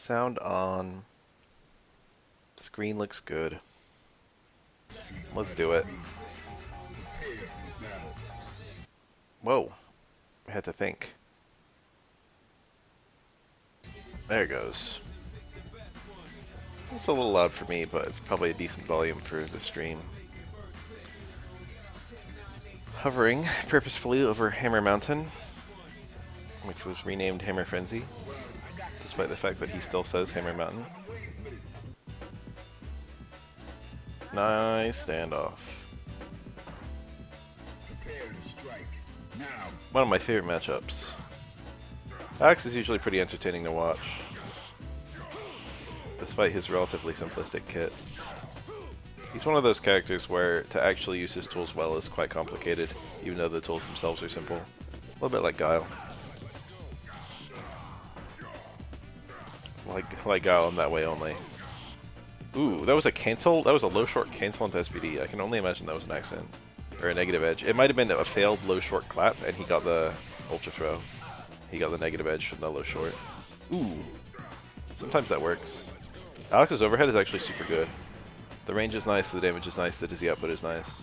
Sound on. Screen looks good. Let's do it. Whoa. I had to think. There it goes. It's a little loud for me, but it's probably a decent volume for the stream. Hovering purposefully over Hammer Mountain, which was renamed Hammer Frenzy, despite the fact that he still says Hammer Mountain. Nice standoff. One of my favorite matchups. Axe is usually pretty entertaining to watch, despite his relatively simplistic kit. He's one of those characters where to actually use his tools well is quite complicated, even though the tools themselves are simple. A little bit like Guile. Like Guile in that way only. Ooh, that was a cancel? That was a low short cancel into SPD. I can only imagine that was an accident. Or a negative edge. It might have been a failed low short clap, and he got the ultra throw. He got the negative edge from the low short. Ooh. Sometimes that works. Alex's overhead is actually super good. The range is nice, the damage is nice, the dizzy output is nice.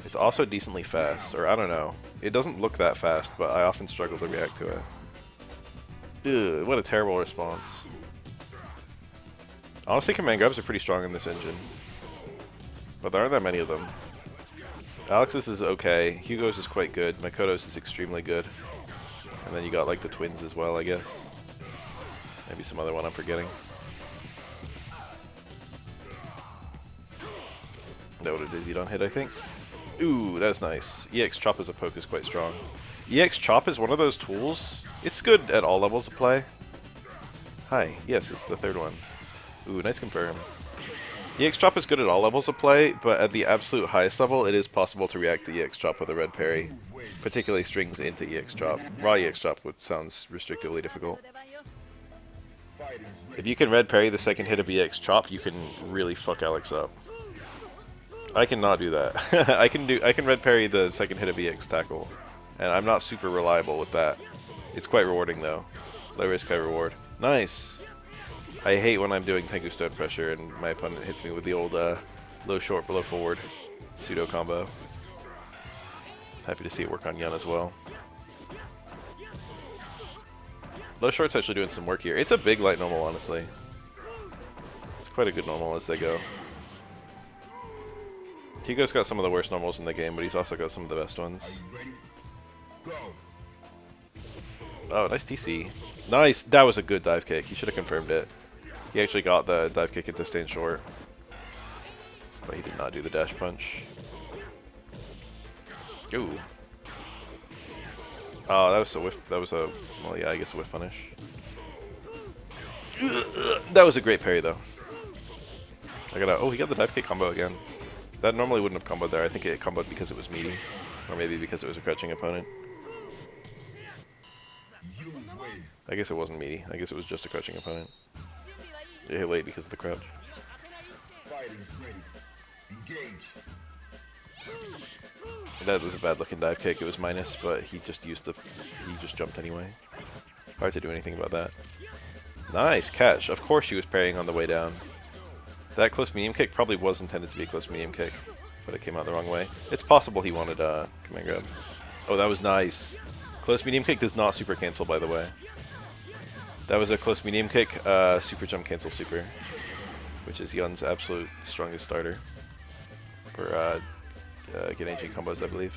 It's also decently fast, or I don't know. It doesn't look that fast, but I often struggle to react to it. Ugh, what a terrible response. Honestly, command grabs are pretty strong in this engine. But there aren't that many of them. Alex's is okay, Hugo's is quite good, Makoto's is extremely good. And then you got like the twins as well, I guess. Maybe some other one I'm forgetting. That would have dizzied on hit, I think. Ooh, that's nice. EX Chop as a poke is quite strong. EX Chop is one of those tools. It's good at all levels of play. Hi, yes, it's the third one. Ooh, nice confirm. EX Chop is good at all levels of play, but at the absolute highest level, it is possible to react to EX Chop with a red parry. Particularly strings into EX Chop. Raw EX Chop sounds restrictively difficult. If you can red parry the second hit of EX Chop, you can really fuck Alex up. I cannot do that. I can red parry the second hit of EX Tackle, and I'm not super reliable with that. It's quite rewarding though. Low risk, high reward. Nice! I hate when I'm doing Tengu Stone Pressure and my opponent hits me with the old low short, low forward pseudo combo. Happy to see it work on Yun as well. Low short's actually doing some work here. It's a big light normal, honestly. It's quite a good normal as they go. Hugo's got some of the worst normals in the game, but he's also got some of the best ones. Oh, nice TC. Nice! That was a good dive kick. He should have confirmed it. He actually got the dive kick into stand short. But he did not do the dash punch. Ooh. Oh, that was a whiff. That was a, well, yeah, I guess a whiff punish. That was a great parry, though. Oh, he got the dive kick combo again. That normally wouldn't have comboed there. I think it comboed because it was meaty. Or maybe because it was a crouching opponent. I guess it wasn't meaty. I guess it was just a crouching opponent. It hit late because of the crouch. That was a bad looking dive kick. It was minus, but he just jumped anyway. Hard to do anything about that. Nice catch. Of course she was parrying on the way down. That close medium kick probably was intended to be a close medium kick, but it came out the wrong way. It's possible he wanted a command grab. Oh, that was nice. Close medium kick does not super cancel, by the way. That was a close medium kick, super jump cancel super, which is Yun's absolute strongest starter for getting G combos, I believe.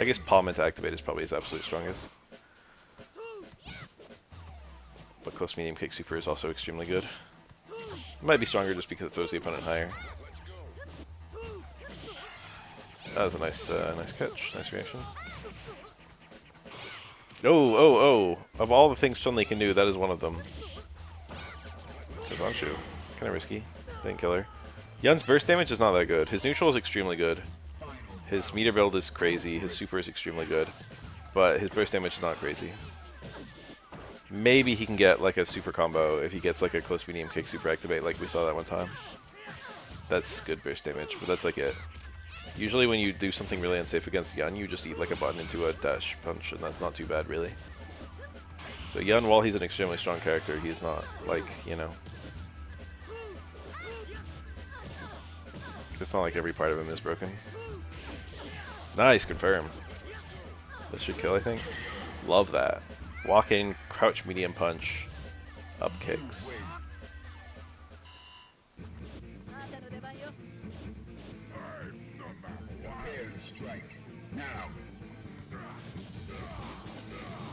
I guess palm into activate is probably his absolute strongest. But close medium kick super is also extremely good. It might be stronger just because it throws the opponent higher. That was a nice catch, nice reaction. Oh! Of all the things Chun-Li can do, that is one of them. Kazanshu. Kinda risky. Didn't kill her. Yun's burst damage is not that good. His neutral is extremely good. His meter build is crazy. His super is extremely good. But his burst damage is not crazy. Maybe he can get like a super combo if he gets like a close medium kick super activate like we saw that one time. That's good burst damage, but that's like it. Usually when you do something really unsafe against Yun, you just eat like a button into a dash punch, and that's not too bad really. So Yun, while he's an extremely strong character, he's not, like, you know... It's not like every part of him is broken. Nice, confirm. This should kill, I think. Love that. Walk in, crouch, medium punch, up kicks.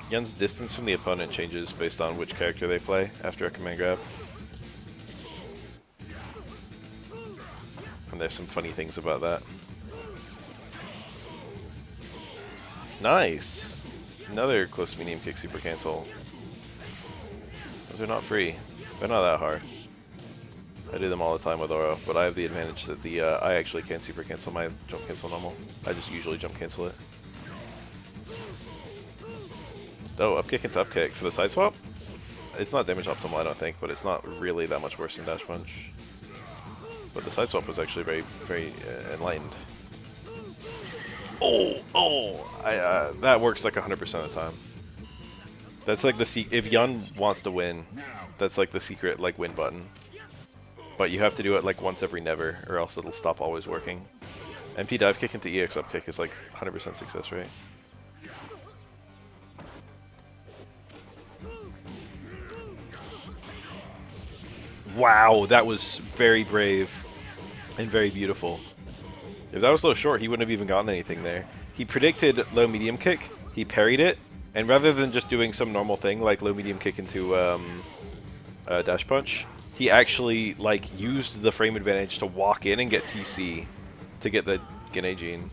Yun's distance from the opponent changes based on which character they play after a command grab. And there's some funny things about that. Nice! Another close medium kick super cancel. Those are not free. They're not that hard. I do them all the time with Oro, but I have the advantage that the I actually can't super cancel my jump cancel normal. I just usually jump cancel it. Oh, up kick into up kick for the side swap? It's not damage optimal, I don't think, but it's not really that much worse than dash punch. But the side swap was actually very, very enlightened. Oh! That works like 100% of the time. That's like the if Yun wants to win, that's like the secret like win button. But you have to do it like once every never, or else it'll stop always working. Empty dive kick into EX up kick is like 100% success rate. Wow, that was very brave and very beautiful. If that was low short, he wouldn't have even gotten anything there. He predicted low medium kick, he parried it, and rather than just doing some normal thing like low medium kick into dash punch, he actually like used the frame advantage to walk in and get TC to get the Gene Gene.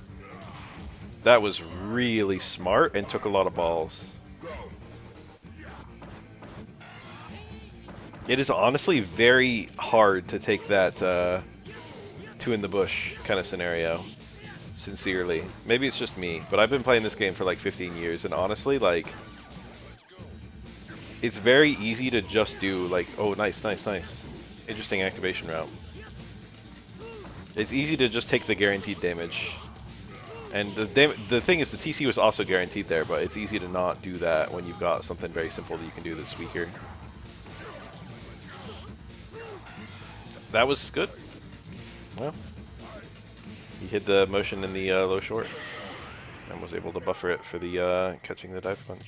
That was really smart and took a lot of balls. It is honestly very hard to take that two in the bush kind of scenario. Sincerely. Maybe it's just me, but I've been playing this game for like 15 years, and honestly, like, it's very easy to just do like, oh, nice, nice, nice. Interesting activation route. It's easy to just take the guaranteed damage. And the thing is, the TC was also guaranteed there, but it's easy to not do that when you've got something very simple that you can do that's weaker. That was good. Well, he hit the motion in the low short and was able to buffer it for the catching the dive punch.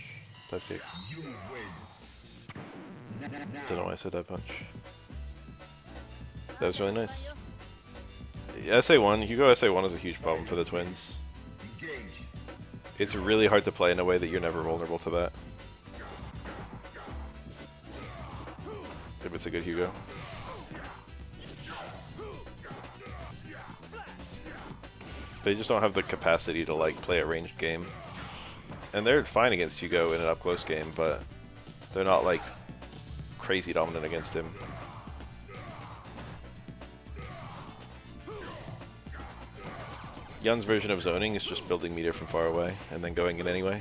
Dive kick. Don't know why I said dive punch. That was really nice. SA1, Hugo SA1 is a huge problem for the twins. It's really hard to play in a way that you're never vulnerable to that. If it's a good Hugo. They just don't have the capacity to like play a ranged game. And they're fine against Hugo in an up-close game, but they're not like crazy dominant against him. Yun's version of zoning is just building meter from far away and then going in anyway.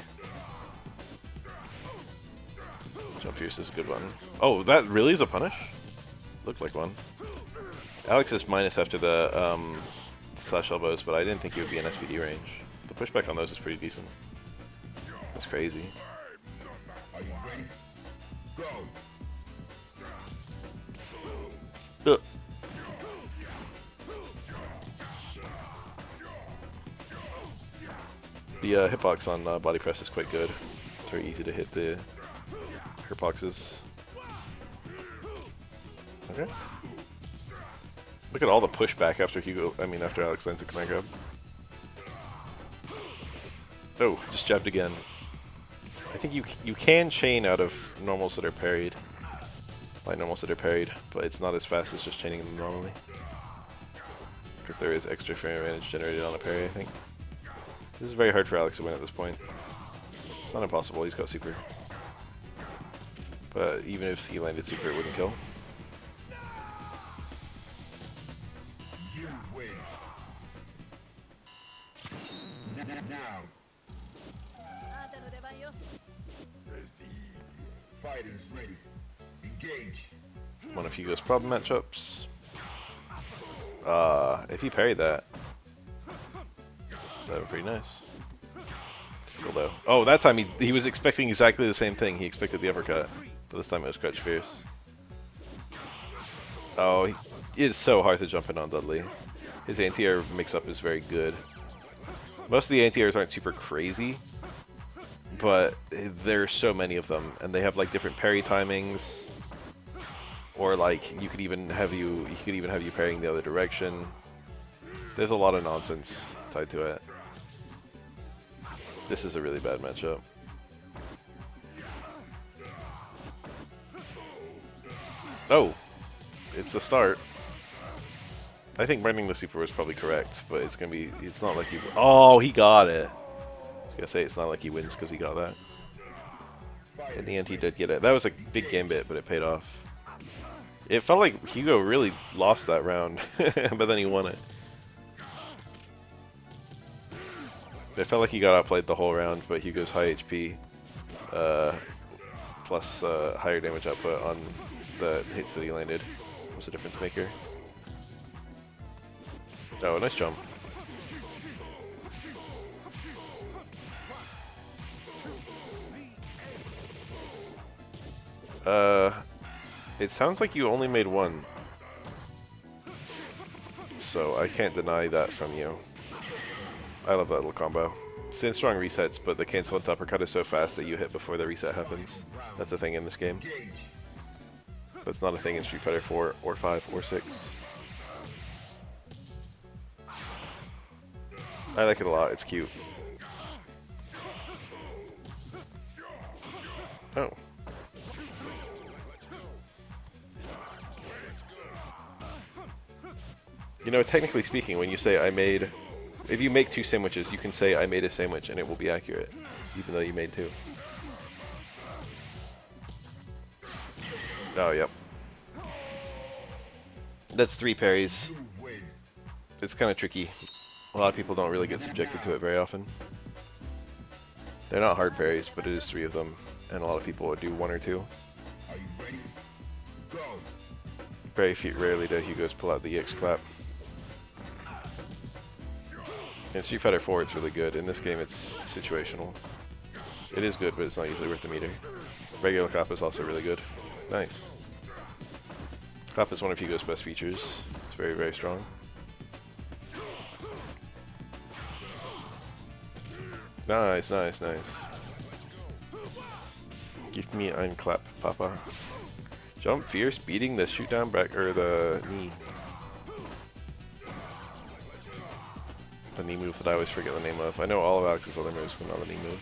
Jump Fierce is a good one. Oh, that really is a punish? Looked like one. Alex is minus after the slash elbows, but I didn't think he would be in SPD range. The pushback on those is pretty decent. That's crazy. Are you ready? Go. The hitbox on body press is quite good. It's very easy to hit the hitboxes. Okay. Look at all the pushback after after Alex lands a command grab. Oh, just jabbed again. I think you can chain out of normals that are parried. Like normals that are parried, but it's not as fast as just chaining them normally. Because there is extra frame advantage generated on a parry, I think. This is very hard for Alex to win at this point. It's not impossible, he's got super. But even if he landed super, it wouldn't kill. You win. Now. Fighters ready. Engage. One of Hugo's problem matchups. If he parried that, that would be pretty nice. Go though. Oh, that time he was expecting exactly the same thing. He expected the uppercut, but this time it was Crouch Fierce. Oh, it's so hard to jump in on Dudley. His anti-air mix-up is very good. Most of the anti-airs aren't super crazy, but there's so many of them, and they have like different parry timings, or like you could even have you parrying the other direction. There's a lot of nonsense tied to it. This is a really bad matchup. Oh, it's a start. I think running the super was probably correct, but it's gonna be. It's not like he. Oh, he got it. I was gonna say it's not like he wins because he got that. In the end, he did get it. That was a big game bit, but it paid off. It felt like Hugo really lost that round, but then he won it. It felt like he got outplayed the whole round, but Hugo's high HP plus higher damage output on the hits that he landed was a difference maker. Oh, nice jump. It sounds like you only made one. So I can't deny that from you. I love that little combo. Stand strong resets, but the cancel and uppercut is so fast that you hit before the reset happens. That's a thing in this game. That's not a thing in Street Fighter 4 or 5 or 6. I like it a lot, it's cute. Oh. You know, technically speaking, when you say I made... If you make 2 sandwiches, you can say I made a sandwich and it will be accurate, even though you made 2. Oh, yep. That's 3 parries. It's kind of tricky. A lot of people don't really get subjected to it very often. They're not hard parries, but it is 3 of them, and a lot of people would do 1 or 2. Are you ready? Go. Very rarely do Hugo's pull out the EX clap. In Street Fighter 4 it's really good. In this game it's situational. It is good, but it's not usually worth the meter. Regular clap is also really good. Nice. Clap is one of Hugo's best features. It's very, very strong. Nice, nice, nice. Give me ein clap, papa. Jump fierce, beating the shoot down back, or the knee. The knee move that I always forget the name of. I know all of Alex's other moves, but not the knee move.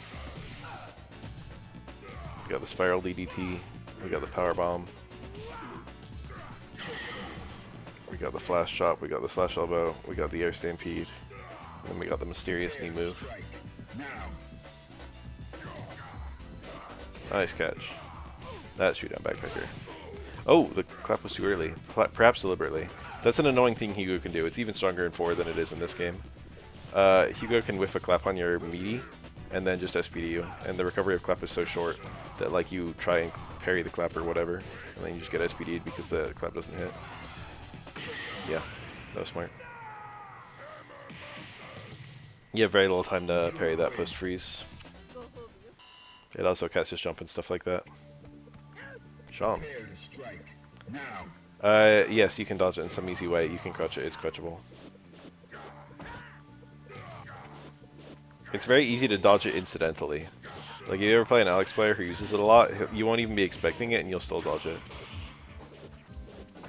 We got the spiral DDT. We got the power bomb. We got the flash chop. We got the slash elbow. We got the air stampede. And then we got the mysterious knee move. Nice catch. That shoot down backpacker. Oh, the clap was too early. Perhaps deliberately. That's an annoying thing Hugo can do. It's even stronger in 4 than it is in this game. Hugo can whiff a clap on your meaty, and then just SPD you. And the recovery of clap is so short that like you try and parry the clap or whatever, and then you just get SPD'd because the clap doesn't hit. Yeah, that was smart. You have very little time to parry that post freeze. It also catches jump and stuff like that. Sean. Yes, you can dodge it in some easy way. You can crouch it. It's crouchable. It's very easy to dodge it incidentally. Like, if you ever play an Alex player who uses it a lot, you won't even be expecting it and you'll still dodge it.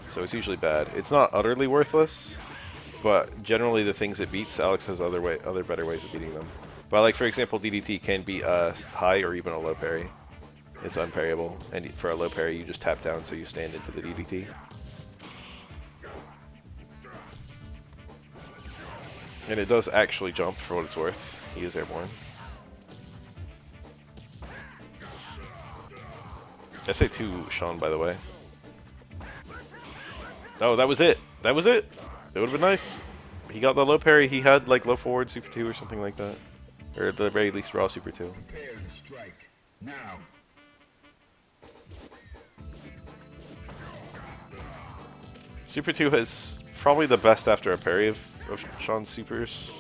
So it's usually bad. It's not utterly worthless, but generally the things it beats, Alex has other better ways of beating them. But like, for example, DDT can beat a high or even a low parry. It's unparryable, and for a low parry you just tap down so you stand into the DDT. And it does actually jump for what it's worth. He is airborne. I say to Sean, by the way. Oh, that was it. That was it. That would have been nice. He got the low parry. He had like low forward super 2 or something like that. Or at the very least raw super 2. Prepare to strike. Now. Super 2 has probably the best after a parry of Sean's supers.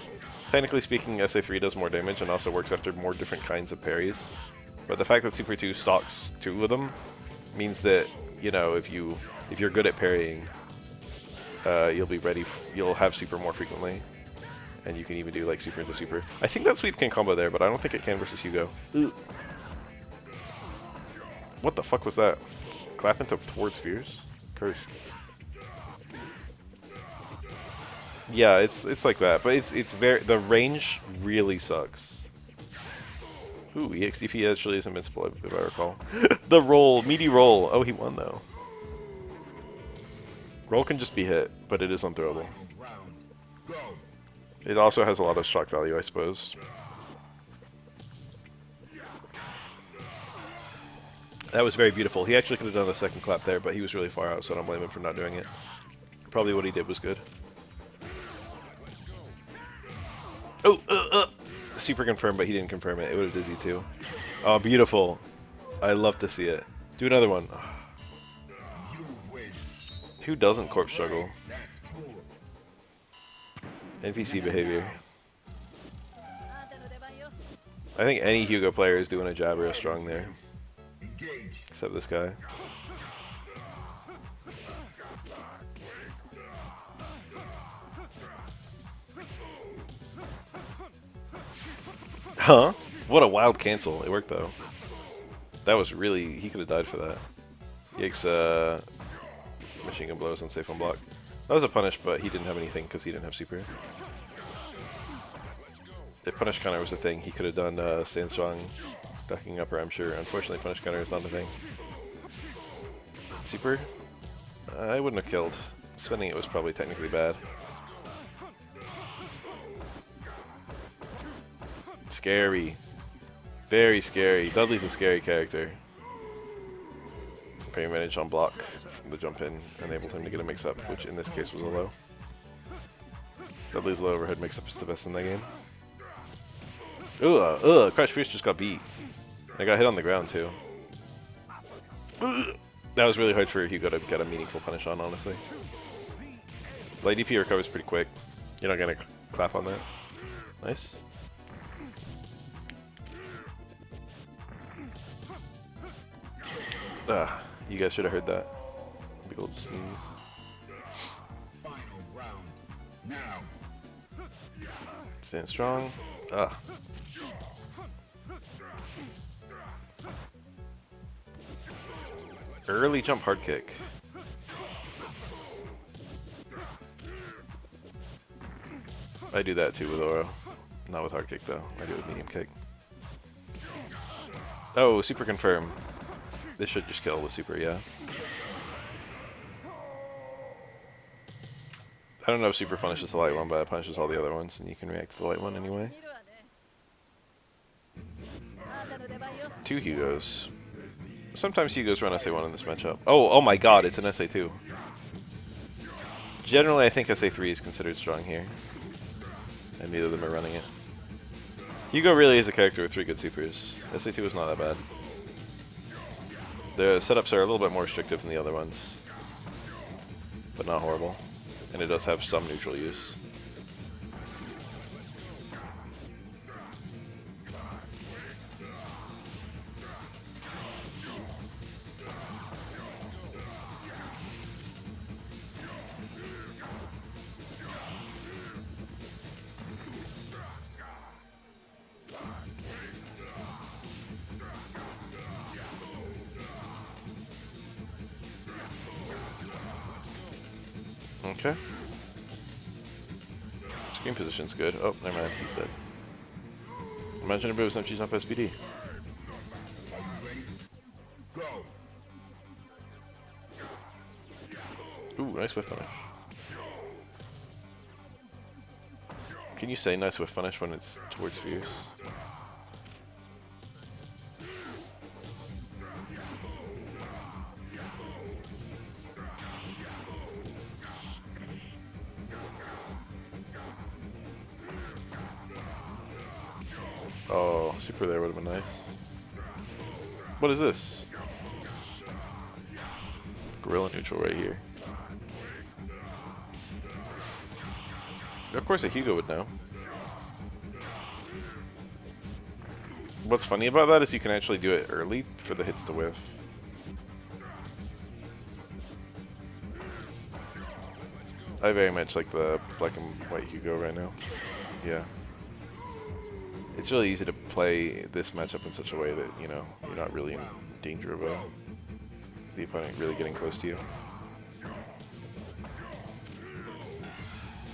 Technically speaking, SA3 does more damage and also works after more different kinds of parries. But the fact that Super 2 stocks 2 of them means that, you know, if you're good at parrying, you'll be ready. You'll have Super more frequently, and you can even do like Super into Super. I think that sweep can combo there, but I don't think it can versus Hugo. Ooh. What the fuck was that? Clap into towards spheres? Curse. Yeah, it's like that, but it's very, the range really sucks. Ooh, EXDP actually is invincible if I recall. The roll, meaty roll. Oh, he won though. Roll can just be hit, but it is unthrowable. It also has a lot of shock value, I suppose. That was very beautiful. He actually could have done a second clap there, but he was really far out, so I don't blame him for not doing it. Probably what he did was good. Oh, super confirmed, but he didn't confirm it. It would have dizzy too. Oh, beautiful. I love to see it. Do another one. Who doesn't corpse struggle? NPC behavior. I think any Hugo player is doing a jab or a strong there. Except this guy. Huh? What a wild cancel. It worked though. That was really... he could have died for that. Yikes, machine gun blows unsafe on block. That was a punish, but he didn't have anything because he didn't have super. If punish counter was a thing, he could have done stand strong, ducking upper, I'm sure. Unfortunately, punish counter is not a thing. Super? I wouldn't have killed. Spending it was probably technically bad. Scary. Very scary. Dudley's a scary character. Parry manage on block from the jump in enabled him to get a mix-up, which in this case was a low. Dudley's low overhead mix-up is the best in that game. Crash Fierce just got beat. I got hit on the ground too. That was really hard for Hugo to get a meaningful punish on, honestly. Light DP recovers pretty quick. You're not gonna clap on that. Nice. You guys should have heard that. Big old sneeze. Final round. Now. Stand strong. Early jump hard kick. I do that too with Oro. Not with hard kick though. I do it with medium kick. Oh, super confirm. This should just kill with super, yeah. I don't know if super punishes the light one, but it punishes all the other ones, and you can react to the light one anyway. 2 Hugos. Sometimes Hugos run SA1 in this matchup. Oh my god, it's an SA2. Generally, I think SA3 is considered strong here. And neither of them are running it. Hugo really is a character with 3 good supers. SA2 is not that bad. The setups are a little bit more restrictive than the other ones. But not horrible. And it does have some neutral use. Okay. Screen position's good. Oh, never mind. He's dead. Imagine if it was empty jump SPD. Ooh, nice whiff punish. Can you say nice whiff punish when it's towards spheres? Oh, super there would have been nice. What is this? Gorilla neutral right here. Of course a Hugo would know. What's funny about that is you can actually do it early for the hits to whiff. I very much like the black and white Hugo right now. Yeah. It's really easy to play this matchup in such a way that, you know, you're not really in danger of the opponent really getting close to you.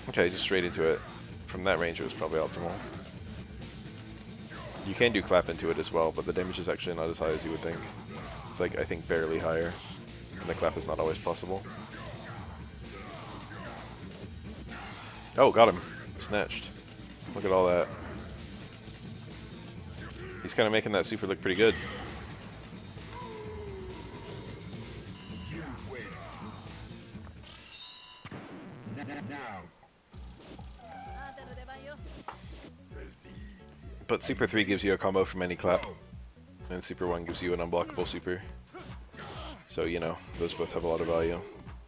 Okay, just straight into it. From that range, it was probably optimal. You can do clap into it as well, but the damage is actually not as high as you would think. It's like, I think, barely higher, and the clap is not always possible. Oh, got him. Snatched. Look at all that. He's kind of making that super look pretty good. But Super 3 gives you a combo from any clap, and Super 1 gives you an unblockable super. So, you know, those both have a lot of value.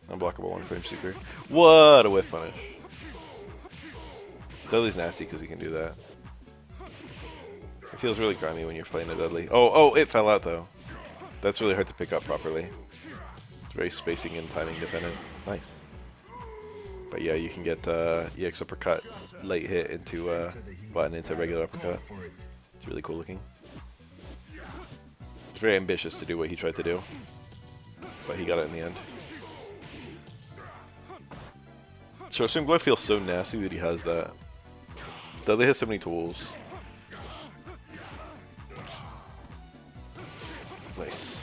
Unblockable one-frame super. What a whiff punish. Dudley's nasty because he can do that. It feels really grimy when you're playing a Dudley. Oh, it fell out though. That's really hard to pick up properly. It's very spacing and timing dependent. Nice. But yeah, you can get EX uppercut, late hit into button into regular uppercut. It's really cool looking. It's very ambitious to do what he tried to do, but he got it in the end. Short-swing glove feels so nasty that he has that. Dudley has so many tools. Nice.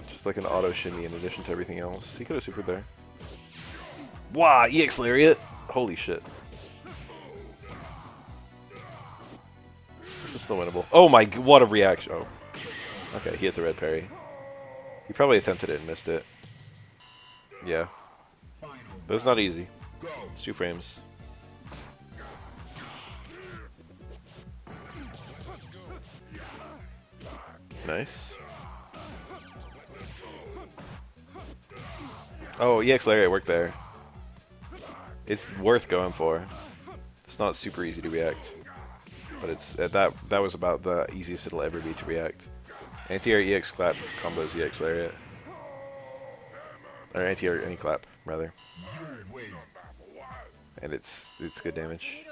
Just like an auto shimmy in addition to everything else. He could have supered there. Wow, EX Lariat! Holy shit. This is still winnable. Oh my, what a reaction. Oh. Okay, he hit the red parry. He probably attempted it and missed it. Yeah. But it's not easy. It's 2 frames. Nice. Oh, EX Lariat worked there. It's worth going for. It's not super easy to react, but it's that was about the easiest it'll ever be to react. Anti-air EX clap combos EX Lariat, or anti-air any clap rather, and it's good damage.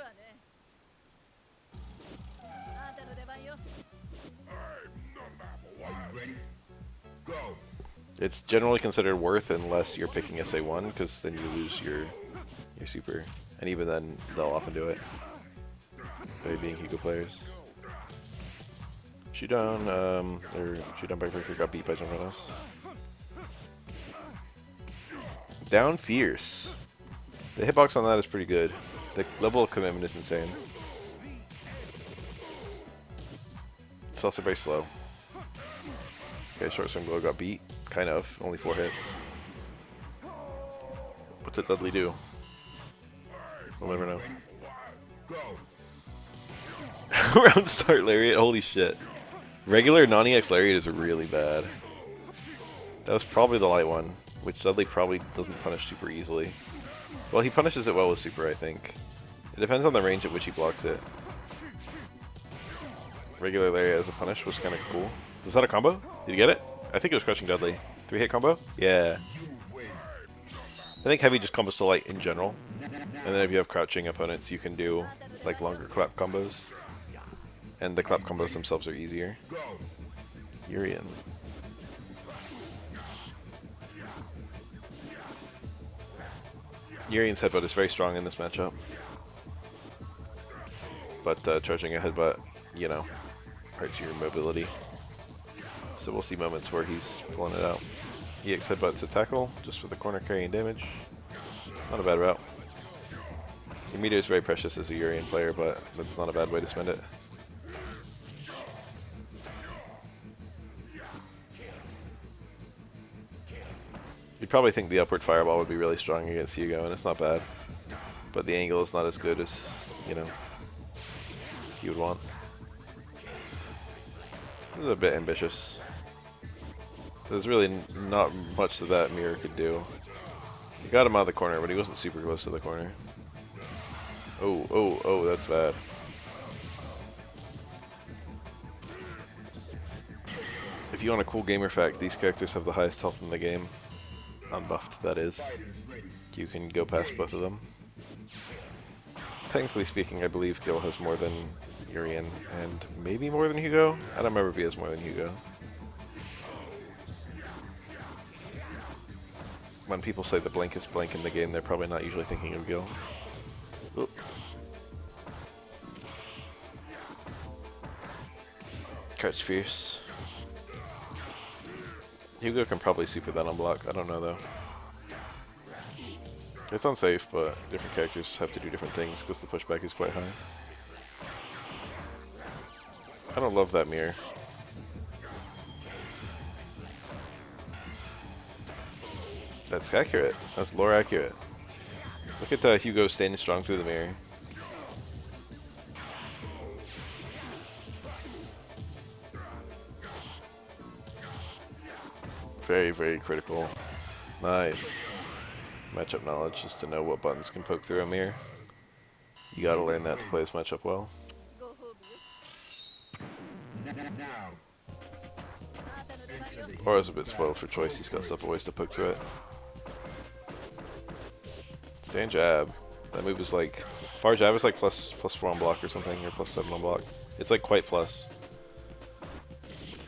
It's generally considered worth unless you're picking SA1, because then you lose your super, and even then they'll often do it by being Hugo players. Shoot down, or shoot down backbreaker got beat by Jump. Down fierce. The hitbox on that is pretty good. The level of commitment is insane. It's also very slow. Okay, short swing blow got beat. Kind of. Only 4 hits. What's it Dudley do? We'll never know. Round start Lariat. Holy shit. Regular non-EX Lariat is really bad. That was probably the light one, which Dudley probably doesn't punish super easily. Well, he punishes it well with super, I think. It depends on the range at which he blocks it. Regular Lariat as a punish was kind of cool. Is that a combo? Did you get it? I think it was crushing Dudley. 3-hit combo? Yeah. I think heavy just combos to light in general. And then if you have crouching opponents, you can do like longer clap combos. And the clap combos themselves are easier. Urian. Urian's headbutt is very strong in this matchup. But charging a headbutt, you know, hurts your mobility. So we'll see moments where he's pulling it out. EX headbutt to tackle, just for the corner carrying damage. Not a bad route. Your meter is very precious as a Urian player, but that's not a bad way to spend it. You'd probably think the upward fireball would be really strong against Hugo, and it's not bad. But the angle is not as good as, you know, you would want. This is a bit ambitious. There's really not much that mirror could do. He got him out of the corner, but he wasn't super close to the corner. Oh, oh, oh, that's bad. If you want a cool gamer fact, these characters have the highest health in the game. Unbuffed, that is. You can go past both of them. Technically speaking, I believe Gil has more than Urian, and maybe more than Hugo? I don't remember if he has more than Hugo. When people say the blankest blank in the game, they're probably not usually thinking of Gil. Oop. Catch Fierce. Hugo can probably super that on block, I don't know though. It's unsafe, but different characters have to do different things because the pushback is quite high. I don't love that mirror. That's accurate. That's lore accurate. Look at Hugo standing strong through the mirror. Very, very critical. Nice. Matchup knowledge, just to know what buttons can poke through a mirror. You gotta learn that to play this matchup well. Now. Aura's a bit spoiled for choice, he's got stuff always to poke through it. Stand jab. That move is like... Far jab is like plus 4 on block or something, or plus 7 on block. It's like quite plus.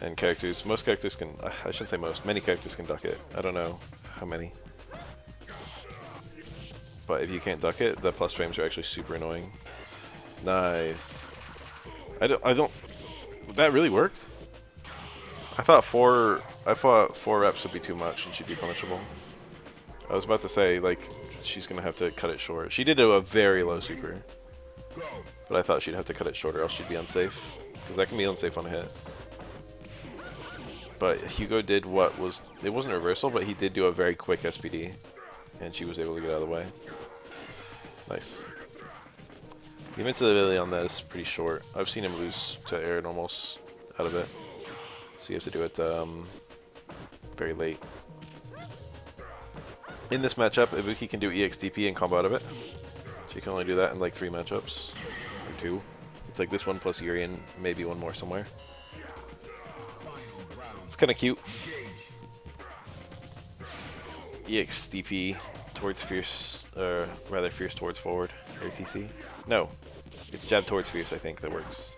And characters, most characters can... I shouldn't say most, many characters can duck it. I don't know how many. But if you can't duck it, the plus frames are actually super annoying. Nice. I don't... That really worked? I thought four reps would be too much and she'd be punishable. I was about to say, like, she's gonna have to cut it short. She did do a very low super. But I thought she'd have to cut it short or else she'd be unsafe. Because that can be unsafe on a hit. But Hugo did what was... It wasn't a reversal, but he did do a very quick SPD. And she was able to get out of the way. Nice. The invincibility on that is pretty short. I've seen him lose to air normals out of it. So you have to do it very late. In this matchup, Ibuki can do EXDP and combo out of it. She can only do that in like 3 matchups. Or 2. It's like this one plus Urian, maybe one more somewhere. It's kind of cute. EXDP towards Fierce, rather Fierce towards forward, or TC. No, it's jab towards Fierce, I think, that works.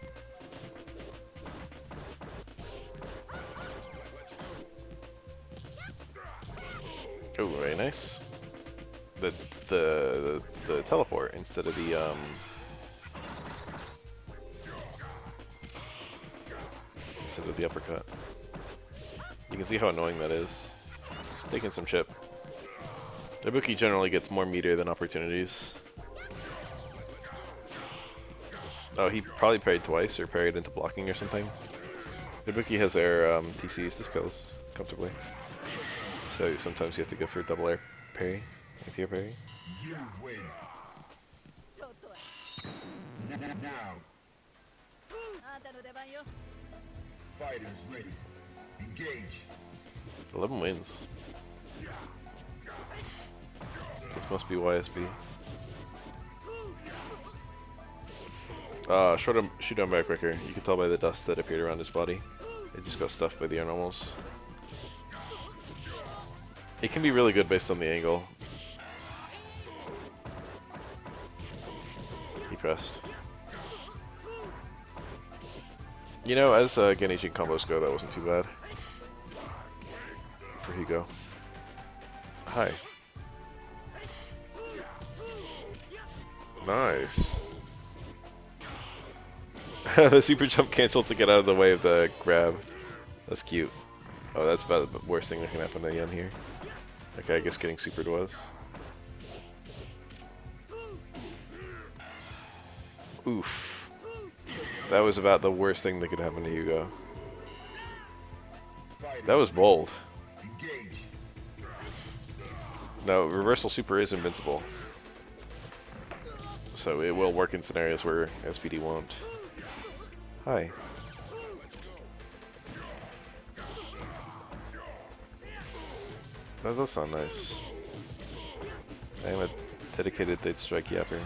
Oh, very nice. The teleport instead of the uppercut. You can see how annoying that is. Just taking some chip. Ibuki generally gets more meter than opportunities. Oh, he probably parried twice or parried into blocking or something. Ibuki has air TCs to skills comfortably. So sometimes you have to go for double air parry, anti-air parry. You win. Now. Fighters ready. Engage. 11 wins. This must be YSB. Shoot down backbreaker. You can tell by the dust that appeared around his body. It just got stuffed by the air normals. It can be really good based on the angle. He pressed. You know, as Genijin combos go, that wasn't too bad. For Hugo. Hi. Nice. The super jump canceled to get out of the way of the grab. That's cute. Oh, that's about the worst thing that can happen to Yun here. Okay, I guess getting supered was. Oof. That was about the worst thing that could happen to Hugo. That was bold. No, reversal super is invincible. So it will work in scenarios where SPD won't. Hi. That does sound nice. I am a dedicated Third Strike yapper.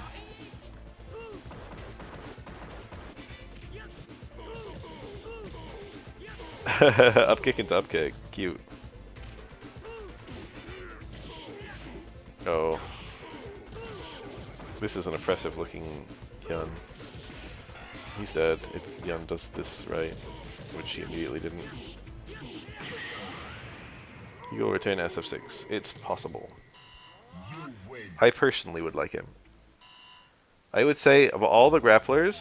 Up kick into up kick. Cute. Oh. This is an oppressive looking Yun. He's dead if Yun does this right, which he immediately didn't. You will return SF6. It's possible. You win. I personally would like him. I would say, of all the grapplers,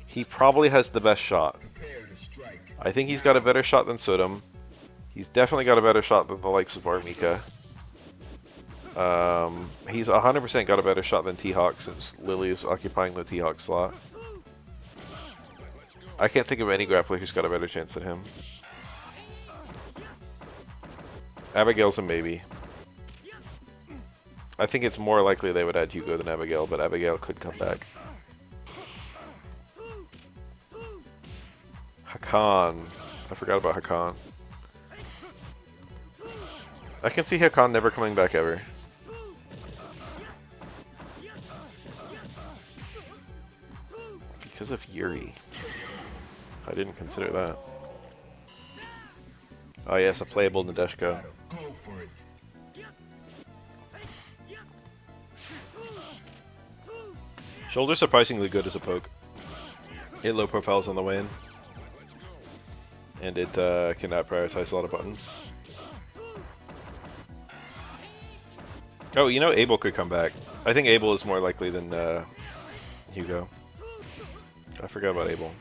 he probably has the best shot. Prepare to strike. I think he's got a better shot than Sodom. He's definitely got a better shot than the likes of Armika. He's 100% got a better shot than T-Hawk since Lily is occupying the T-Hawk slot. I can't think of any grappler who's got a better chance than him. Abigail's a maybe. I think it's more likely they would add Hugo than Abigail, but Abigail could come back. Hakan. I forgot about Hakan. I can see Hakan never coming back ever. Because of Yuri. I didn't consider that. Oh yes, a playable Nadeshko. Go for it. Shoulder's surprisingly good as a poke. It low profiles on the way in. And it cannot prioritize a lot of buttons. Oh, you know, Abel could come back. I think Abel is more likely than Hugo. I forgot about Abel.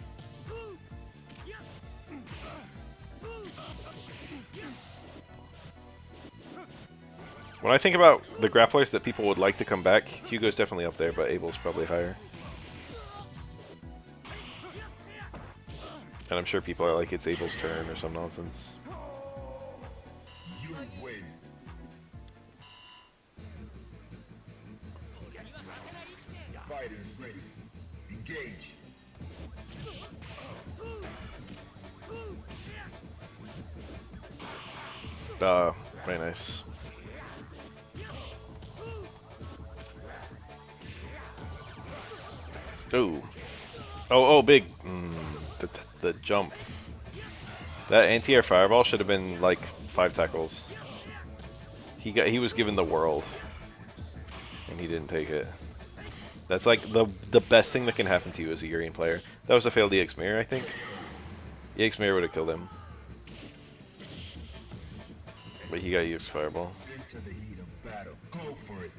When I think about the grapplers that people would like to come back, Hugo's definitely up there, but Abel's probably higher. And I'm sure people are like, it's Abel's turn or some nonsense. You win. Fighters ready. Engage. Very nice. Ooh. Oh, big. The jump. That anti-air fireball should have been like 5 tackles. He was given the world, and he didn't take it. That's like the best thing that can happen to you as a Urian player. That was a failed EX mirror, I think. EX mirror would have killed him, but he got EX fireball. Into the heat of battle. Go for it.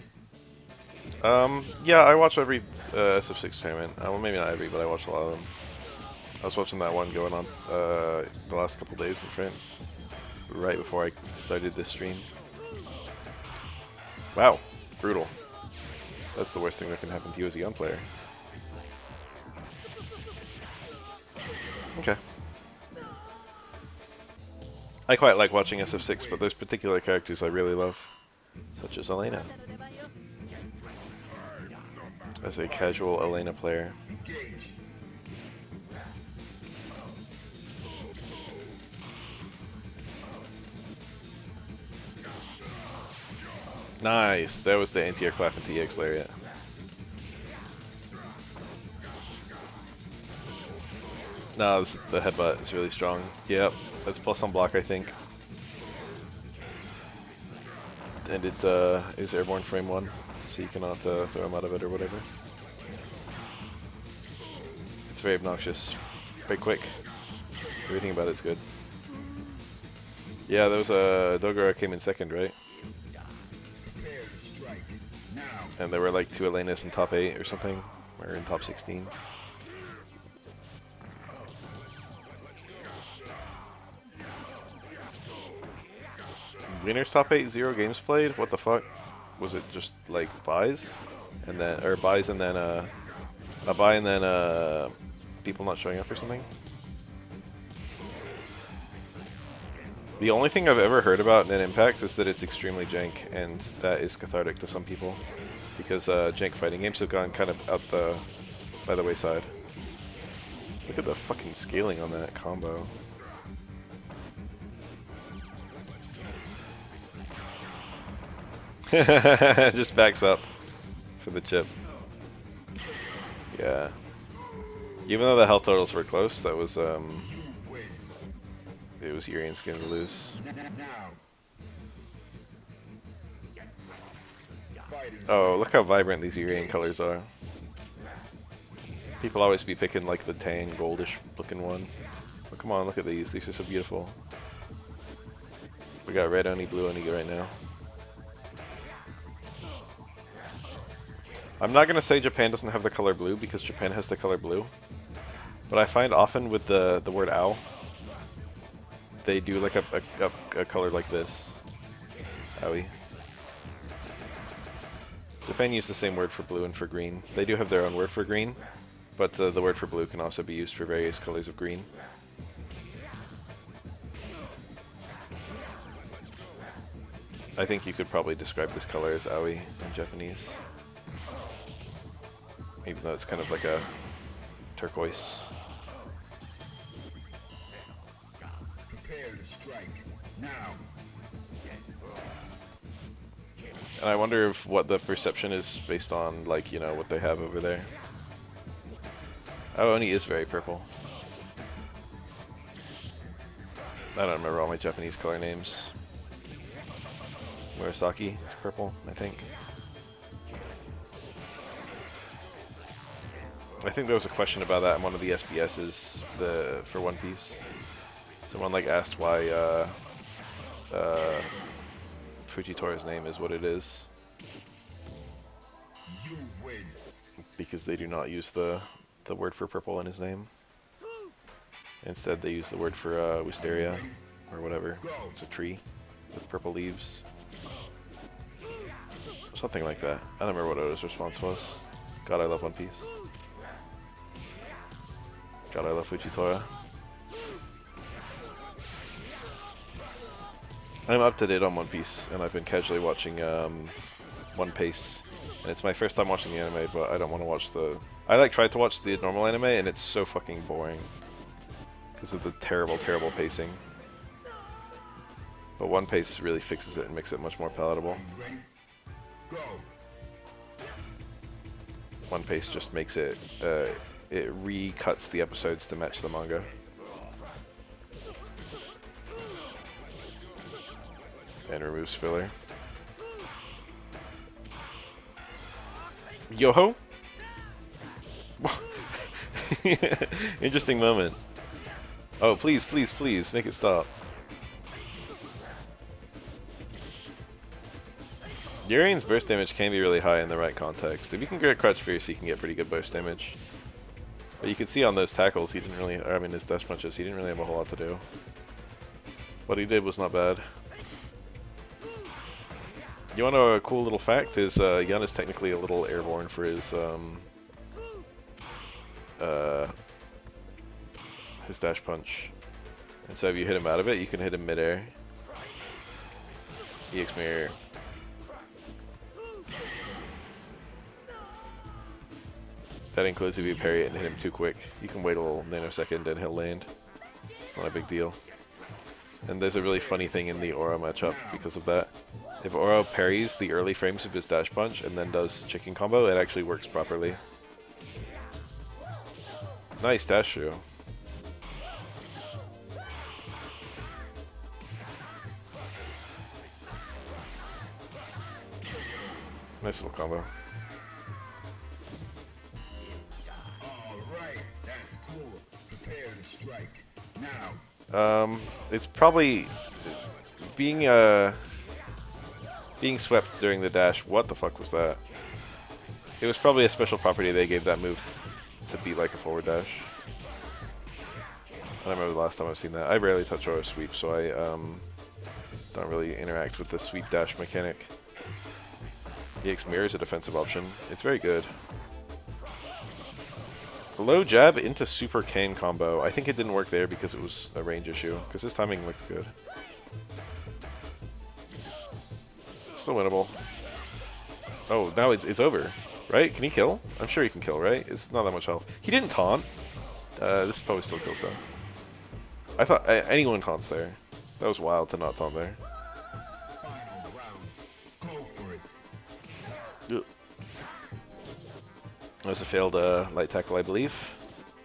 Yeah, I watch every SF6 tournament. Well, maybe not every, but I watch a lot of them. I was watching that one going on the last couple days in France, right before I started this stream. Wow, brutal. That's the worst thing that can happen to you as a young player. Okay. I quite like watching SF6, but there's particular characters I really love, such as Elena. As a casual Elena player. Engage. Nice! That was the anti-air clap into EX Lariat. No, the headbutt is really strong. Yep, that's plus on block, I think. And it is airborne frame 1, so you cannot throw him out of it or whatever. It's very obnoxious. Very quick. Everything about it's good. Yeah, there was a Dogora came in second, right? Prepare to strike. Now. And there were like 2 Elenas in top 8 or something, or in top 16. Winners top 8, 0 games played? What the fuck? Was it just like buys? And then, or buys and then a buy and then people not showing up or something? The only thing I've ever heard about Net Impact is that it's extremely jank, and that is cathartic to some people. Because jank fighting games have gone kind of out by the wayside. Look at the fucking scaling on that combo. Just backs up for the chip. Yeah. Even though the health totals were close, that was it was Urian's going to lose. Now. Fighters Oh, look how vibrant these Urian colors are. People always be picking like the tan goldish looking one. But come on, look at these. These are so beautiful. We got red Oni, blue Oni right now. I'm not gonna say Japan doesn't have the color blue because Japan has the color blue. But I find often with the word owl, they do like a color like this. Owie. Japan use the same word for blue and for green. They do have their own word for green, but the word for blue can also be used for various colors of green. I think you could probably describe this color as aoi in Japanese. Even though it's kind of like a turquoise. prepare to strike. Now. And I wonder if what the perception is based on, like, you know, what they have over there. Oh, Oni is very purple. I don't remember all my Japanese color names. Murasaki is purple, I think. I think there was a question about that in one of the SBSs for One Piece. Someone like asked why Fujitora's name is what it is. You win. Because they do not use the word for purple in his name. Instead they use the word for wisteria, or whatever. It's a tree with purple leaves. Something like that. I don't remember what Oda's response was. God, I love One Piece. God, I love Fujitora. I'm up to date on One Piece, and I've been casually watching One Piece. And it's my first time watching the anime, but I don't want to watch the... I like tried to watch the normal anime, and it's so fucking boring. Because of the terrible, terrible pacing. But One Piece really fixes it and makes it much more palatable. Ready? Go. One Piece just makes it... it recuts the episodes to match the manga. And removes filler. Yo-ho? Interesting moment. Oh, please, please, please, make it stop. Urian's burst damage can be really high in the right context. If you can get Crouch Fierce, he can get pretty good burst damage. But you can see on those tackles, he didn't really, or I mean his dash punches, he didn't really have a whole lot to do. What he did was not bad. You want to know a cool little fact? Is Yun is technically a little airborne for his dash punch. And so if you hit him out of it, you can hit him midair. EX mirror. That includes if you parry it and hit him too quick. You can wait a little nanosecond and he'll land. It's not a big deal. And there's a really funny thing in the Oro matchup because of that. If Oro parries the early frames of his dash punch and then does chicken combo, it actually works properly. Nice dash through. Nice little combo. Alright, that's cool. Prepare to strike. Now. It's probably being swept during the dash. What the fuck was that? It was probably a special property they gave that move to be like a forward dash. I don't remember the last time I've seen that. I rarely touch Oro sweep, so I don't really interact with the sweep dash mechanic. EX mirror is a defensive option. It's very good. Low jab into super cane combo. I think it didn't work there because it was a range issue. Because his timing looked good. It's still winnable. Oh, now it's over. Right? Can he kill? I'm sure he can kill, right? It's not that much health. He didn't taunt. This probably still kills though. I thought anyone taunts there. That was wild to not taunt there. Final round. Go for it. Ugh. That was a failed light tackle, I believe.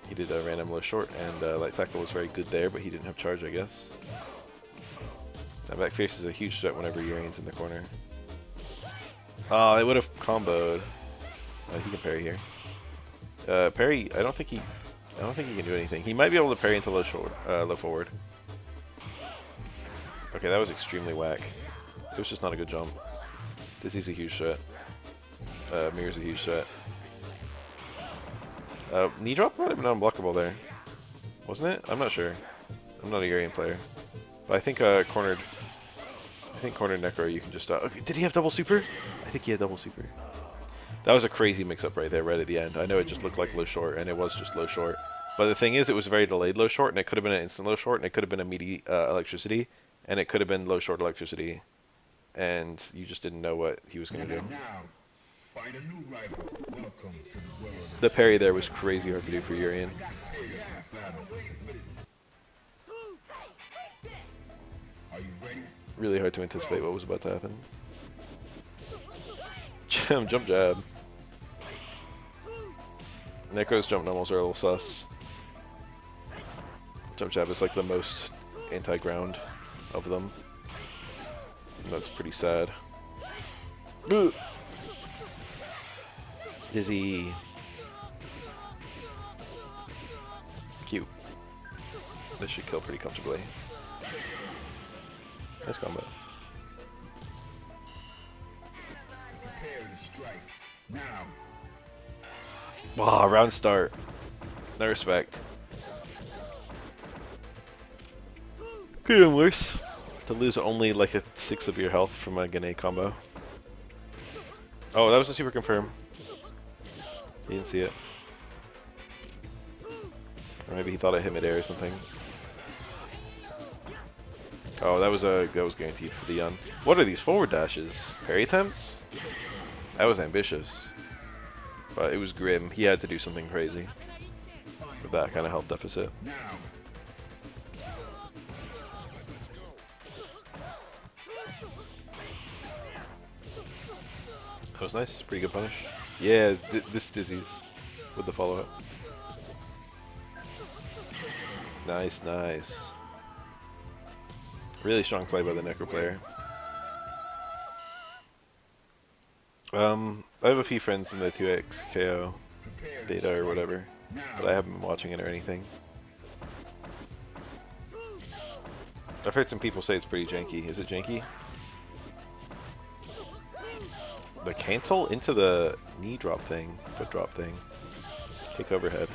He did a random low short, and light tackle was very good there, but he didn't have charge, I guess. That back fierce is a huge threat whenever Urian's in the corner. Oh, they would have comboed. He can parry here. Parry, I don't think he can do anything. He might be able to parry into low short, low forward. Okay, that was extremely whack. It was just not a good jump. Dizzy's a huge threat. Mirror's a huge threat. Knee drop might have been unblockable there. Wasn't it? I'm not sure. I'm not a Urian player. But I think cornered Necro you can just... okay, did he have double super? I think he had double super. That was a crazy mix-up right there, right at the end. I know it just looked like low short, and it was just low short. But the thing is, it was a very delayed low short, and it could have been an instant low short, and it could have been immediate electricity, and it could have been low short electricity. And you just didn't know what he was going to do. Find a new rival. Welcome to the world. The parry there was crazy hard to do for Urian. Are you ready? Really hard to anticipate what was about to happen. Jump jab. Necro's jump normals are a little sus. Jump jab is like the most anti-ground of them. And that's pretty sad. Ugh. Dizzy. Cute. This should kill pretty comfortably. Nice combo. Prepare to strike. Now. Wow, round start. No respect. Could have been worse. To lose only like a sixth of your health from a Gane combo. Oh, that was a super confirm. He didn't see it. Or maybe he thought it hit midair or something. Oh, that was guaranteed for the Yun. What are these forward dashes? Parry attempts? That was ambitious. But it was grim. He had to do something crazy with that kind of health deficit. That was nice. Pretty good punish. Yeah, this Dizzy's with the follow-up. Nice, nice. Really strong play by the Necro player. I have a few friends in the 2x KO beta or whatever, but I haven't been watching it or anything. I've heard some people say it's pretty janky. Is it janky? The cancel into the knee drop thing, foot drop thing, kick overhead.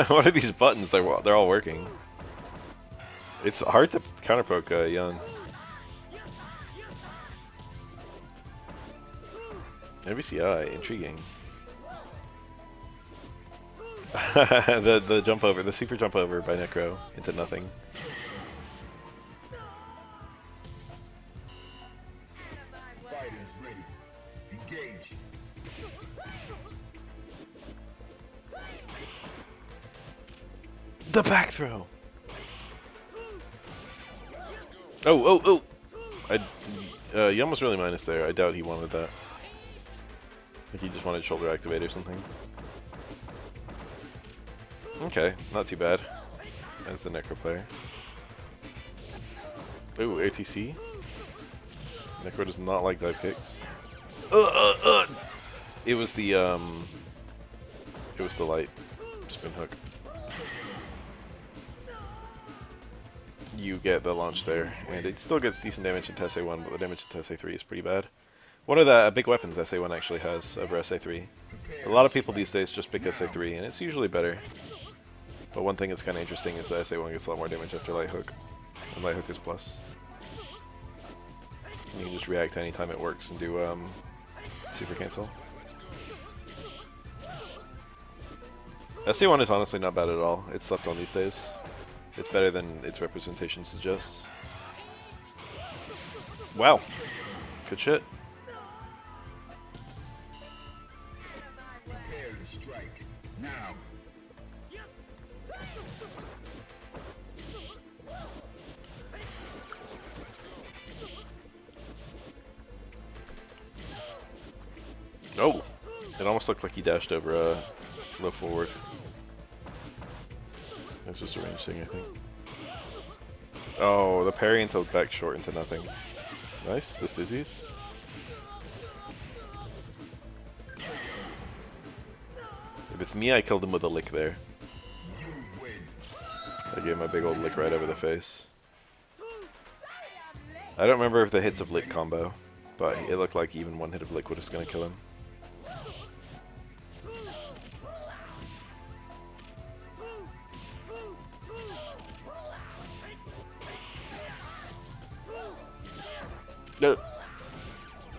What are these buttons? They're all working. It's hard to counterpoke Yun. MBCI, intriguing. the jump over, the super jump over by Necro into nothing. Fighters ready. Engage. The back throw. Oh! Yum was really minus there. I doubt he wanted that. I think he just wanted shoulder activate or something. Okay, not too bad. As the Necro player. Ooh, ATC. Necro does not like dive kicks. It was the light spin hook. You get the launch there, and it still gets decent damage in SA1, but the damage in SA3 is pretty bad. One of the big weapons SA1 actually has over SA3. A lot of people these days just pick SA3, and it's usually better. But one thing that's kind of interesting is that SA1 gets a lot more damage after light hook, and light hook is plus. You can just react to any time it works and do super cancel. SA1 is honestly not bad at all. It's slept on these days. It's better than its representation suggests. Wow. Good shit. Prepare to strike. Now. Oh. It almost looked like he dashed over a low forward. That's just a range thing, I think. Oh, the parry until back short into nothing. Nice, this dizzies. If it's me, I killed him with a lick there. I gave him a big old lick right over the face. I don't remember if the hits of lick combo, but it looked like even one hit of lick was going to kill him. No.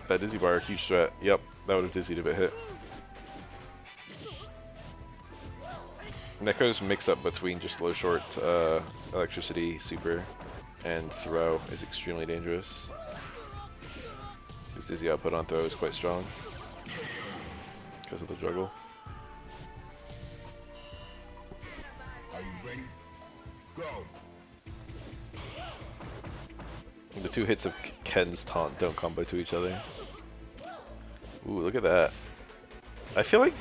That dizzy bar, huge threat. Yep, that would have dizzied if it hit. Necro's mix up between just low short electricity, super, and throw is extremely dangerous. His dizzy output on throw is quite strong because of the juggle. Are you ready? Go. The two hits of Ken's taunt don't combo to each other. Ooh, look at that. I feel like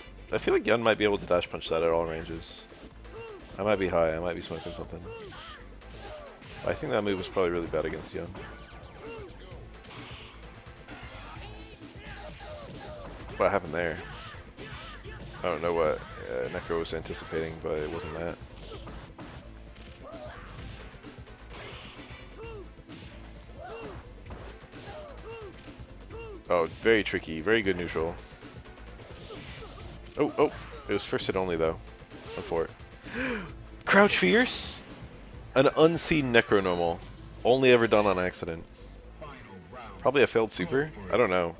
Yun might be able to dash punch that at all ranges. I might be high, I might be smoking something. I think that move was probably really bad against Yun. What happened there? I don't know what Necro was anticipating, but it wasn't that. Oh, very tricky. Very good neutral. Oh, oh. It was first hit only, though. Went for it. Crouch Fierce? An unseen Necro normal. Only ever done on accident. Probably a failed super? I don't know.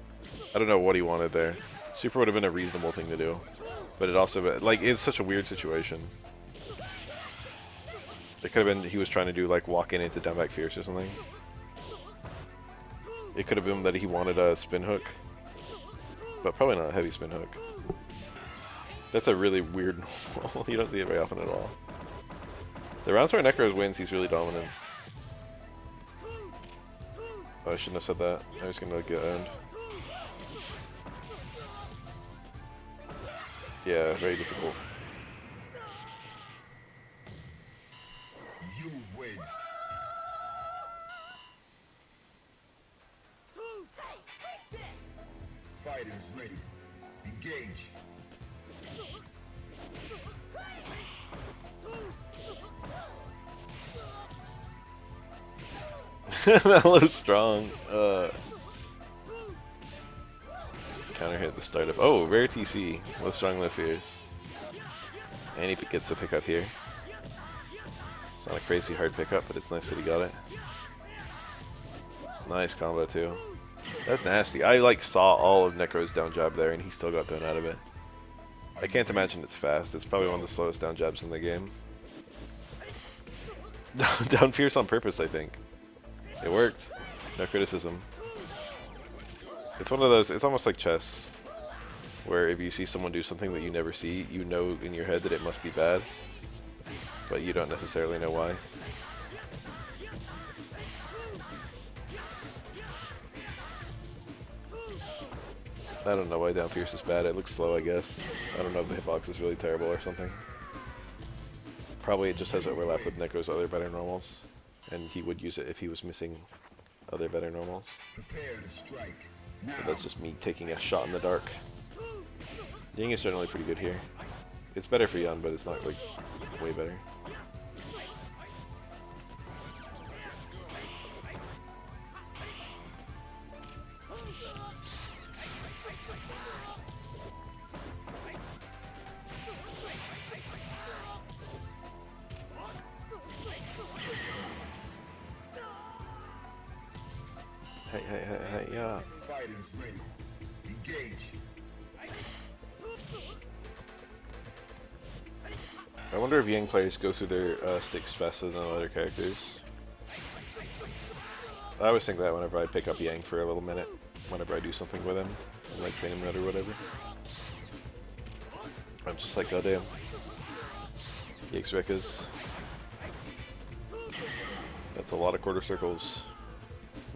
I don't know what he wanted there. Super would have been a reasonable thing to do. But it also, like, it's such a weird situation. It could have been he was trying to do, like, walk in into down back Fierce or something. It could have been that he wanted a spin hook, but probably not a heavy spin hook. That's a really weird normal. You don't see it very often at all. The rounds where Necros wins, he's really dominant. Oh, I shouldn't have said that. I was gonna get owned. Yeah, very difficult. You win. Fighters ready. Engage. That looks strong. Counter hit at the start of. Oh, rare TC. Low strong, low fierce. And he gets the pickup here. It's not a crazy hard pickup, but it's nice that he got it. Nice combo too. That's nasty. I like saw all of Necro's down jab there, and he still got thrown out of it. I can't imagine it's fast. It's probably one of the slowest down jabs in the game. Down fierce on purpose, I think. It worked. No criticism. It's one of those, it's almost like chess, where if you see someone do something that you never see, you know in your head that it must be bad, but you don't necessarily know why. I don't know why down fierce is bad. It looks slow, I guess. I don't know if the hitbox is really terrible or something. Probably it just has overlap with Necro's other better normals, and he would use it if he was missing other better normals. Prepare to strike. But that's just me taking a shot in the dark. Ying is generally pretty good here. It's better for Yun, but it's not like way better. Hey, yeah. Fighters ready. Engage. I wonder if Yang players go through their sticks faster than other characters. I always think that whenever I pick up Yang for a little minute, whenever I do something with him, like train him out or whatever. I'm just like, goddamn. Yikes Rekkas. That's a lot of quarter circles.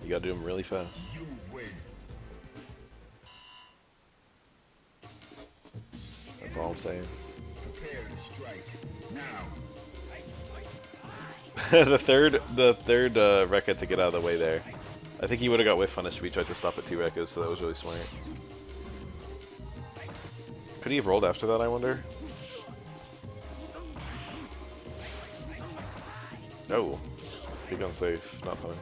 You gotta do them really fast. You win. all I'm saying. Prepare to strike. Now. the third Rekka to get out of the way there. I think he would have got whiff punished if he tried to stop at 2 Rekkas, so that was really smart. Could he have rolled after that, I wonder? Oh. Big unsafe, not punished.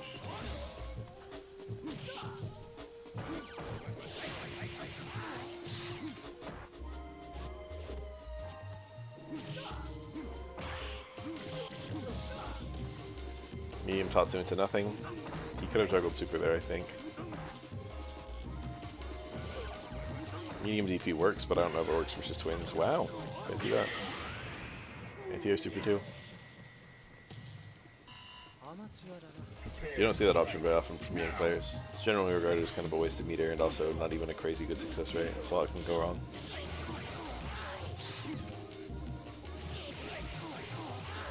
Medium tossed him into nothing. He could have juggled super there, I think. Medium DP works, but I don't know if it works versus twins. Wow, I see that. Anti-air super 2. You don't see that option very often from young players. It's generally regarded as kind of a wasted meter and also not even a crazy good success rate. So a lot can go wrong.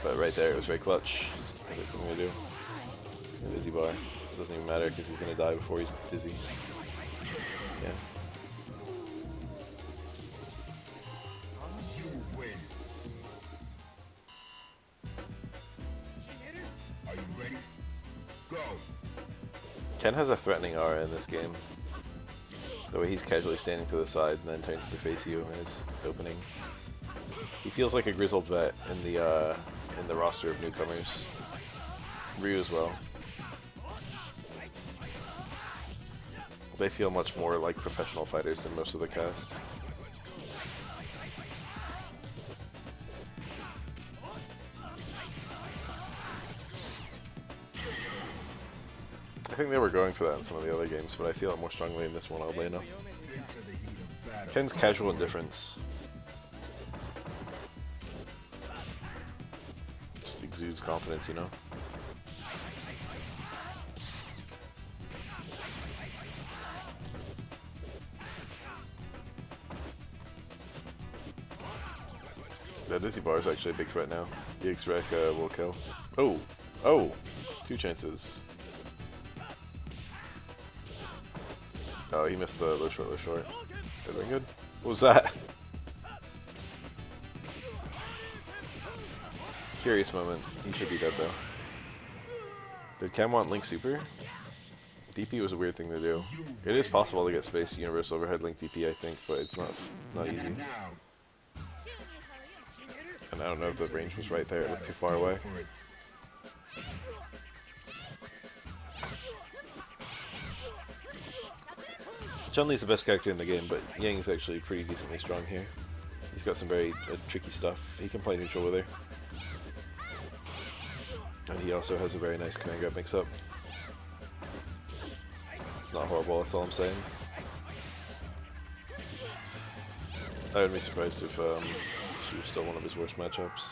But right there, it was very clutch. Just the perfect thing to do. A dizzy bar. It doesn't even matter because he's going to die before he's dizzy. Yeah. Are you ready? Go. Ken has a threatening aura in this game. The way he's casually standing to the side and then turns to face you in his opening. He feels like a grizzled vet in the roster of newcomers. Ryu as well. They feel much more like professional fighters than most of the cast. I think they were going for that in some of the other games, but I feel it more strongly in this one, oddly enough. Ken's casual indifference just exudes confidence, you know? That dizzy bar is actually a big threat now. EX Rec will kill. Oh! Oh! 2 chances. Oh, he missed the low short, low short. That been good? What was that? Curious moment. He should be dead though. Did Cam want Link Super? DP was a weird thing to do. It is possible to get space universal overhead Link DP, I think, but it's not easy. And I don't know if the range was right there, it looked too far away. Chun-Li's the best character in the game, but Yang is actually pretty decently strong here. He's got some very tricky stuff. He can play neutral with her. And he also has a very nice command grab mix-up. It's not horrible, that's all I'm saying. I would be surprised if she was still one of his worst matchups.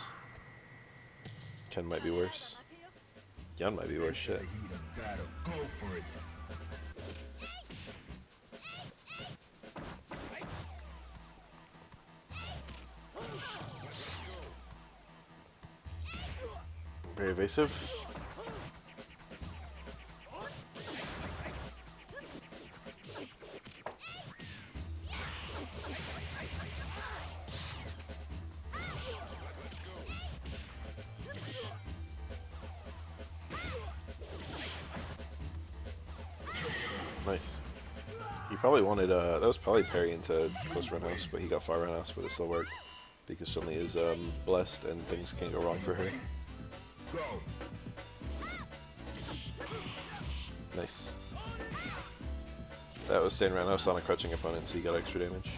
Ken might be worse. Yan might be worse, shit. Very evasive. Nice. He probably wanted, that was probably parry into close roundhouse, but he got far roundhouse, but it still worked. Because Chun-Li is blessed and things can't go wrong for her. Nice. That was staying roundhouse on a crouching opponent, so he got extra damage.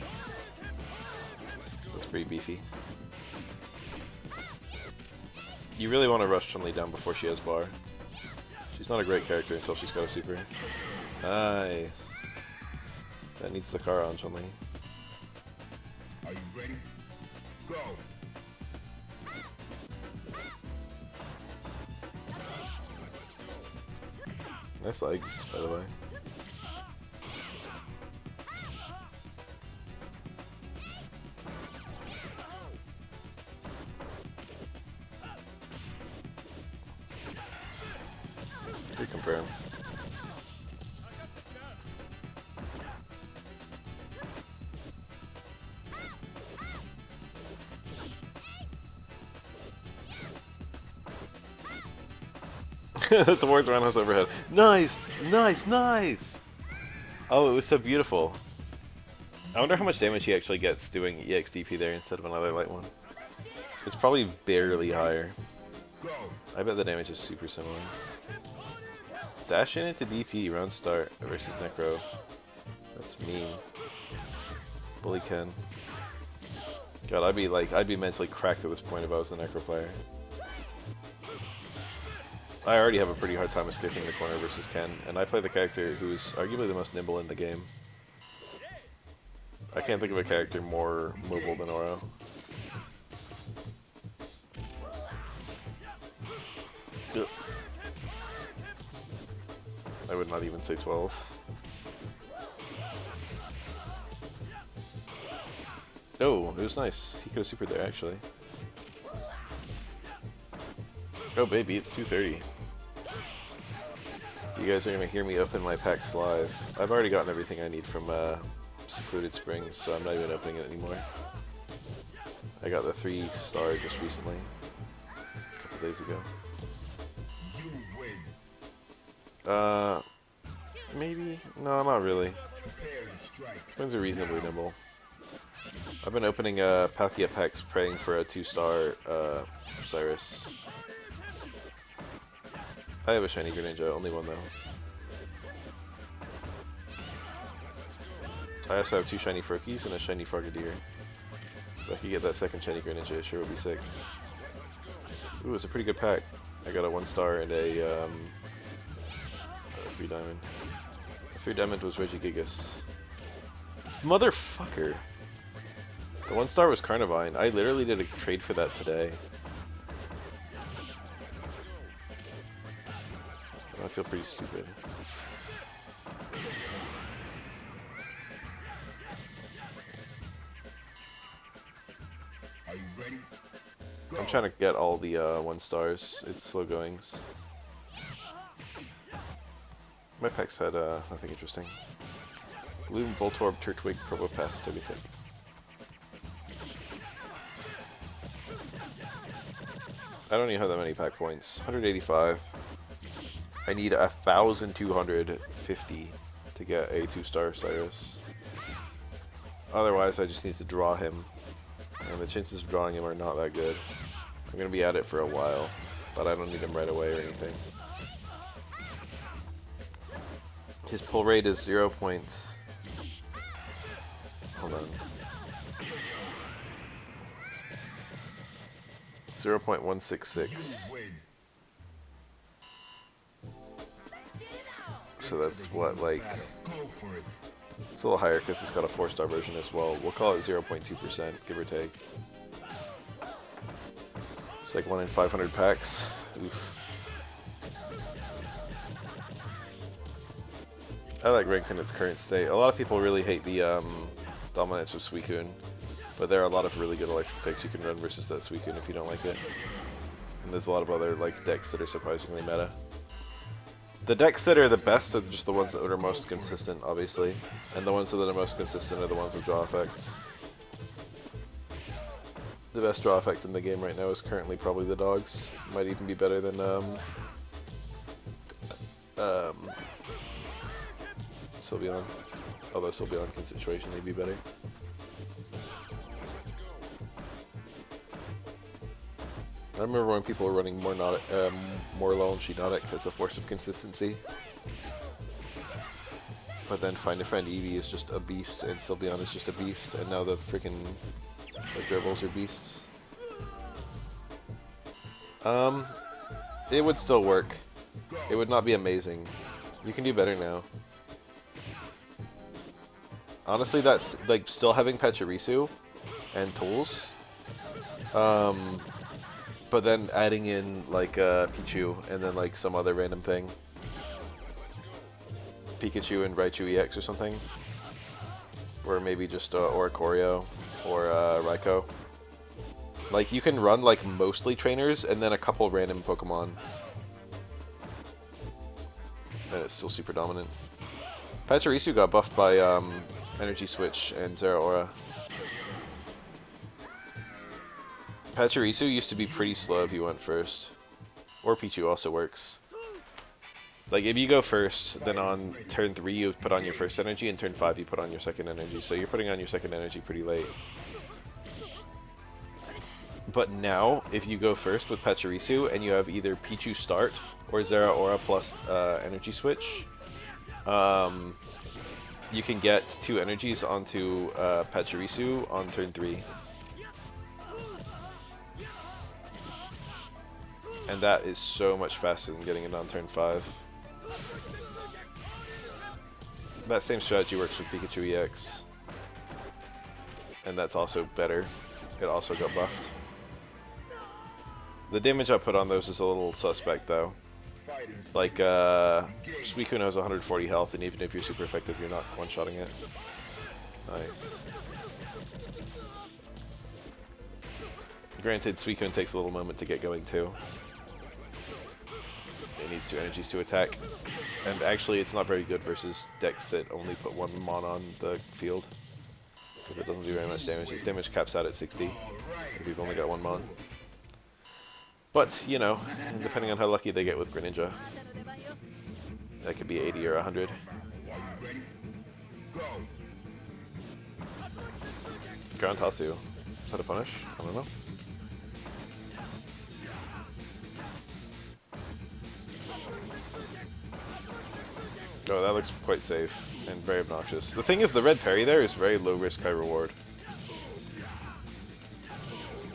That's pretty beefy. You really want to rush Chun-Li down before she has bar. She's not a great character until she's got a super. Nice. That needs the car on Chun-Li. Are you ready? Go. Nice legs, by the way. Good confirm. Towards roundhouse overhead. Nice! Nice! Nice! Oh, it was so beautiful. I wonder how much damage he actually gets doing EXDP there instead of another light one. It's probably barely higher. I bet the damage is super similar. Dash in into DP, round start versus Necro. That's mean. Bully Ken. God, I'd be mentally cracked at this point if I was the Necro player. I already have a pretty hard time escaping the corner versus Ken, and I play the character who's arguably the most nimble in the game. I can't think of a character more mobile than Oro. Ugh. I would not even say 12. Oh, it was nice. He could have supered there, actually. Oh, baby, it's 2:30. You guys are going to hear me open my packs live. I've already gotten everything I need from Secluded Springs, so I'm not even opening it anymore. I got the 3-star just recently, a couple days ago. Maybe? No, not really. Twins are reasonably nimble. I've been opening Palkia packs praying for a 2-star Cyrus. I have a shiny Greninja, only one though. I also have 2 shiny Froakies and a shiny Frogadier. If I could get that second shiny Greninja, it sure would be sick. Ooh, it's a pretty good pack. I got a 1-star and a 3-diamond. A 3-diamond was Regigigas. Motherfucker! The 1-star was Carnivine. I literally did a trade for that today. I feel pretty stupid. Are you ready? I'm trying to get all the 1-stars. It's slow goings. My packs had nothing interesting. Loom, Voltorb, Turtwig, Probopass, Togetic. I don't even have that many pack points. 185. I need 1,250 to get a 2-star Cyrus. Otherwise, I just need to draw him. And the chances of drawing him are not that good. I'm going to be at it for a while, but I don't need him right away or anything. His pull rate is 0 points. Hold on. 0.166. So that's what, like, it's a little higher because it's got a 4-star version as well. We'll call it 0.2%, give or take. It's like 1 in 500 packs. Oof. I like ranked in its current state. A lot of people really hate the dominance of Suicune, but there are a lot of really good electric decks you can run versus that Suicune if you don't like it. And there's a lot of other like decks that are surprisingly meta. The decks that are the best are just the ones that are most consistent, obviously. And the ones that are most consistent are the ones with draw effects. The best draw effect in the game right now is currently probably the dogs. Might even be better than Sylveon. Although Sylveon can situationally be better. I remember when people were running more low on Shiinotic as a force of consistency. But then Find a Friend Eevee is just a beast, and Sylveon is just a beast, and now the freaking dribbles are beasts. It would still work. It would not be amazing. You can do better now. Honestly, that's like still having Pachirisu and tools. But then adding in like Pichu and then like some other random thing. Pikachu and Raichu EX or something. Or maybe just Oricorio or Raikou. Like you can run like mostly trainers and then a couple random Pokemon. And it's still super dominant. Pachirisu got buffed by Energy Switch and Zeraora. Pachirisu used to be pretty slow if you went first. Or Pichu also works. Like, if you go first, then on turn 3 you put on your first energy, and turn 5 you put on your second energy. So you're putting on your second energy pretty late. But now, if you go first with Pachirisu, and you have either Pichu start, or Zeraora plus energy switch, you can get 2 energies onto Pachirisu on turn 3. And that is so much faster than getting it on turn 5. That same strategy works with Pikachu EX. And that's also better. It also got buffed. The damage output on those is a little suspect though. Like, Suicune has 140 health, and even if you're super effective, you're not one-shotting it. Nice. Granted, Suicune takes a little moment to get going too. It needs 2 energies to attack. And actually, it's not very good versus decks that only put 1 mon on the field. Because it doesn't do very much damage. Its damage caps out at 60 if you've only got 1 mon. But, you know, depending on how lucky they get with Greninja, that could be 80 or 100. Ground Tatsu. Is that a punish? I don't know. Oh, that looks quite safe and very obnoxious. The thing is, the red parry there is very low risk, high reward.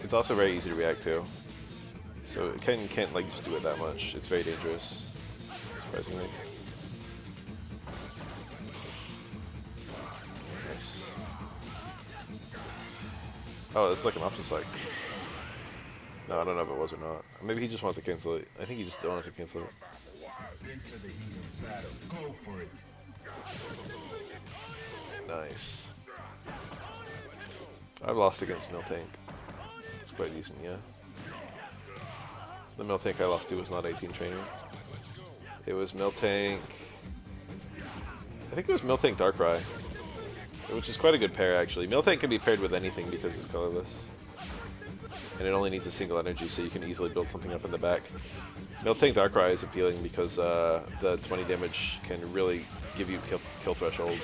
It's also very easy to react to. So it can't like just do it that much. It's very dangerous, surprisingly. Nice. Oh, it's like an option select. No, I don't know if it was or not. Maybe he just wanted to cancel it. I think he just wanted to cancel it. Nice. I've lost against Miltank. It's quite decent, yeah. The Miltank I lost to was not 18 training. It was Miltank... I think it was Miltank Darkrai. Which is quite a good pair, actually. Miltank can be paired with anything because it's colorless. And it only needs a single energy, so you can easily build something up in the back. Miltank Darkrai is appealing because the 20 damage can really give you kill thresholds.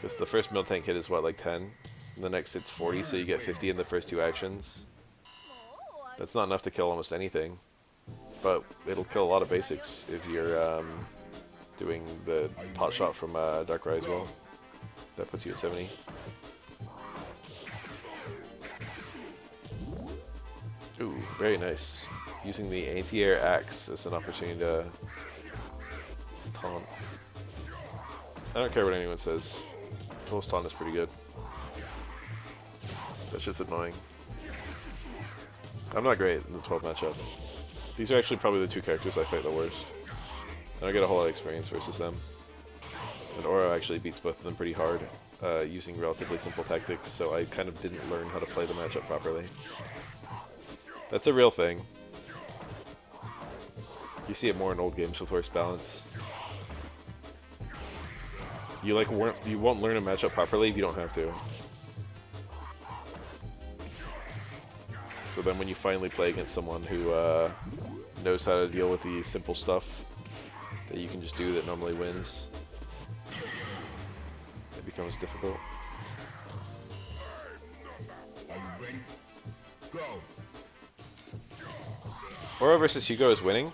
Because the first Miltank hit is, what, like 10? And the next hit's 40, so you get 50 in the first 2 actions. That's not enough to kill almost anything, but it'll kill a lot of basics if you're doing the pot shot from Darkrai as well. That puts you at 70. Ooh, very nice. Using the anti-air axe as an opportunity to taunt. I don't care what anyone says. Tool's taunt is pretty good. That shit's annoying. I'm not great in the 12 matchup. These are actually probably the 2 characters I fight the worst. And I get a whole lot of experience versus them. And Oro actually beats both of them pretty hard, using relatively simple tactics, so I kind of didn't learn how to play the matchup properly. That's a real thing. You see it more in old games with worse balance. You won't learn a matchup properly if you don't have to. So then when you finally play against someone who knows how to deal with the simple stuff that you can just do that normally wins, it becomes difficult. Are you ready? Go. Oro versus Hugo is winning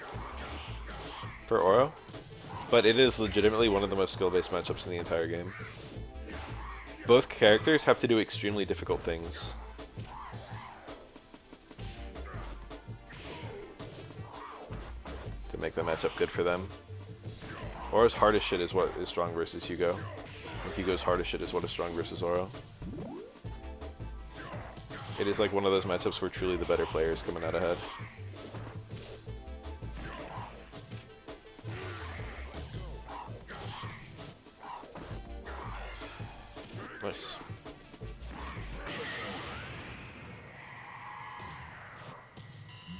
for Oro, but it is legitimately one of the most skill-based matchups in the entire game. Both characters have to do extremely difficult things. To make the matchup good for them. Oro's hardest shit is what is strong versus Hugo. And Hugo's hardest shit is what is strong versus Oro. It is like one of those matchups where truly the better player is coming out ahead. Nice.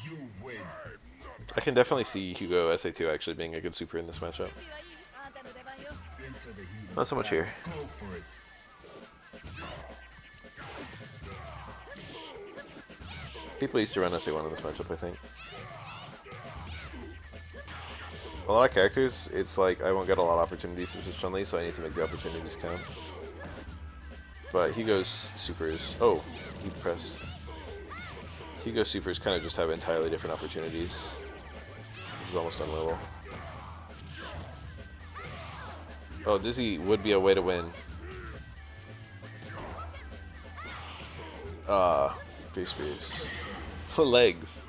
You win. I can definitely see Hugo SA2 actually being a good super in this matchup. Not so much here. Go for it. People used to run SA1 in this matchup, I think. A lot of characters, it's like I won't get a lot of opportunities versus Chun-Li, so I need to make the opportunities count. But Hugo's supers... Oh, he pressed. Hugo's supers kind of just have entirely different opportunities. This is almost unwinnable. Oh, Dizzy would be a way to win. Fierce. Legs.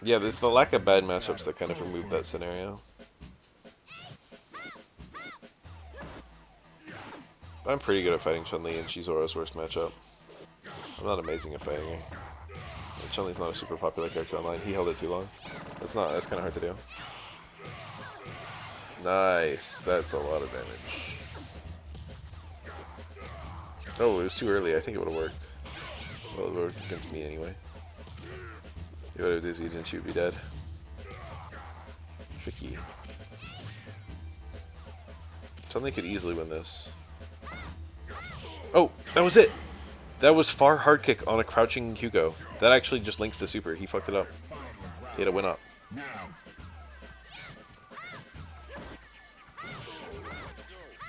Yeah, there's the lack of bad matchups that kind of remove that scenario. I'm pretty good at fighting Chun-Li, and she's Zoro's worst matchup. I'm not amazing at fighting her. Chun-Li's not a super popular character online. He held it too long. That's kind of hard to do. Nice. That's a lot of damage. Oh, it was too early. I think it would have worked. Well, it would have worked against me anyway. It would have Dizzy, and she would be dead. Tricky. Chun-Li could easily win this. Oh, that was it! That was far hard kick on a crouching Hugo. That actually just links to super. He fucked it up. He had a win up.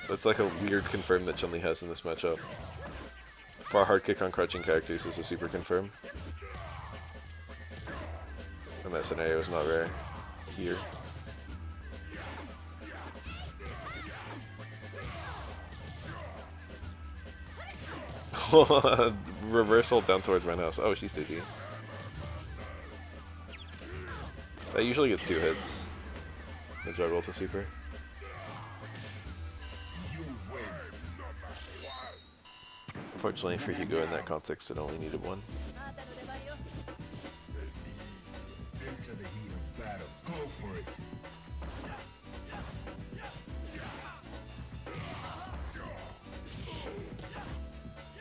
That's like a weird confirm that Chun-Li has in this matchup. Far hard kick on crouching characters is a super confirm. And that scenario is not rare here. Reversal down towards Roundhouse. Oh, she's dizzy. That usually gets 2 hits. The juggle to super. Unfortunately for Hugo in that context, it only needed 1.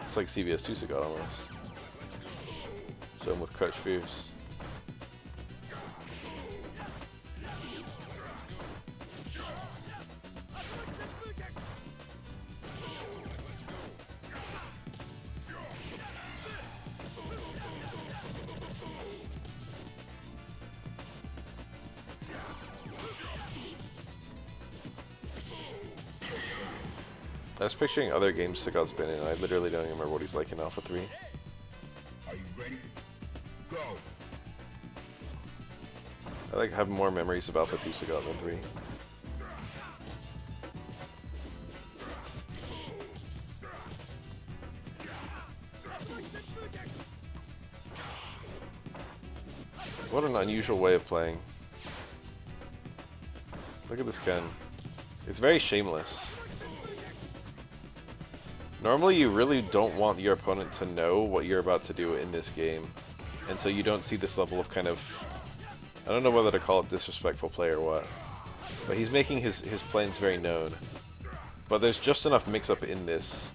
It's like CVS 2 Sagat almost. Show him with Crouch Fierce. I was picturing other games Sagat's been in, and I literally don't even remember what he's like in Alpha 3. Are you ready? Go! I like have more memories of Alpha 2 Sagat than 3. What an unusual way of playing. Look at this Ken. It's very shameless. Normally you really don't want your opponent to know what you're about to do in this game. And so you don't see this level of kind of... I don't know whether to call it disrespectful play or what. But he's making his planes very known. But there's just enough mix-up in this.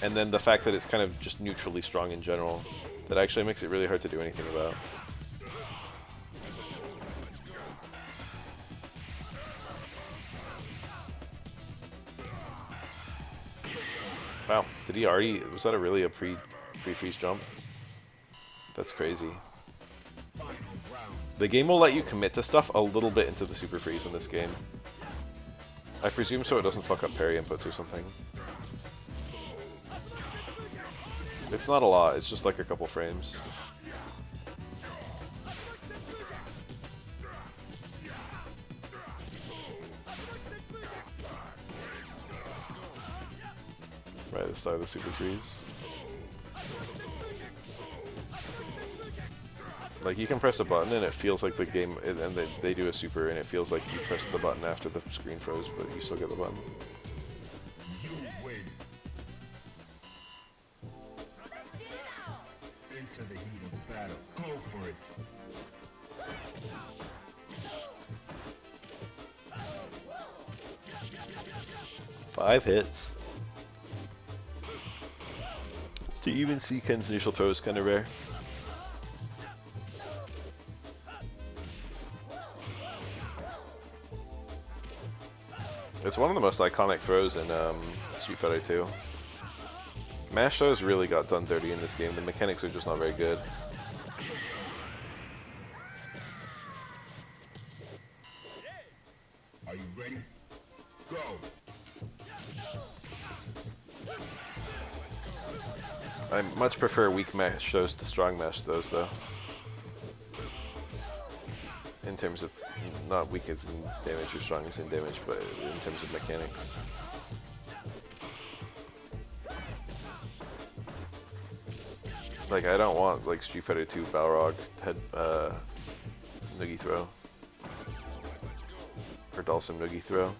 And then the fact that it's kind of just neutrally strong in general. That actually makes it really hard to do anything about. Wow, did he already... Was that really a pre-freeze jump? That's crazy. The game will let you commit to stuff a little bit into the super freeze in this game. I presume so it doesn't fuck up parry inputs or something. It's not a lot, it's just like a couple frames. Right at the start of the super freeze. Like, you can press a button and it feels like the game, and they do a super and it feels like you pressed the button after the screen froze, but you still get the button. You win. Into the heat of battle. Go for it. Five hits. To even see Ken's initial throw is kind of rare. It's one of the most iconic throws in Street Fighter 2. Mash throws really got done dirty in this game. The mechanics are just not very good. I much prefer weak mesh those to strong mesh those, though. In terms of, not weak as in damage or strong as in damage, but in terms of mechanics. Like, I don't want, like, Street Fighter 2 Balrog head, noogie throw. Or Dalsum noogie throw.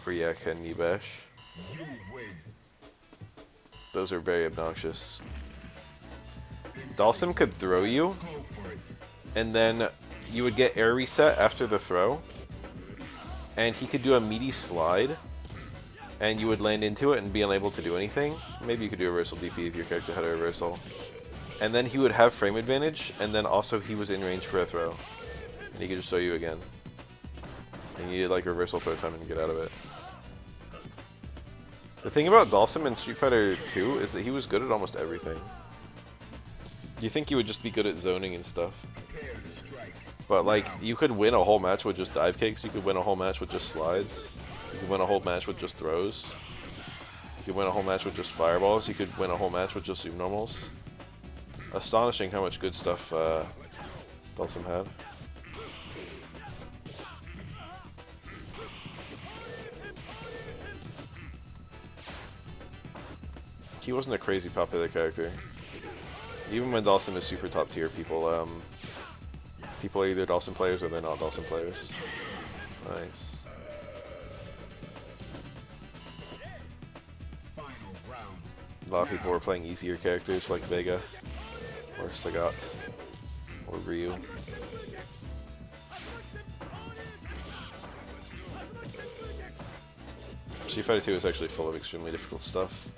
Riak and Nibash. Those are very obnoxious. Dalsum could throw you, and then you would get air reset after the throw, and he could do a meaty slide, and you would land into it and be unable to do anything. Maybe you could do a reversal DP if your character had a reversal. And then he would have frame advantage, and then also he was in range for a throw. And he could just throw you again. And you needed like reversal throw time and get out of it. The thing about Dalsum in Street Fighter 2 is that he was good at almost everything. You think he would just be good at zoning and stuff. But like, you could win a whole match with just dive kicks, you could win a whole match with just slides, you could win a whole match with just throws, you could win a whole match with just fireballs, you could win a whole match with just zoom normals. Astonishing how much good stuff Dalsum had. He wasn't a crazy popular character. Even when Dalsum is super top tier, people people are either Dalsum players or they're not Dalsum players. Nice. A lot of people were playing easier characters like Vega, or Sagat, or Ryu. Street Fighter 2 is actually full of extremely difficult stuff.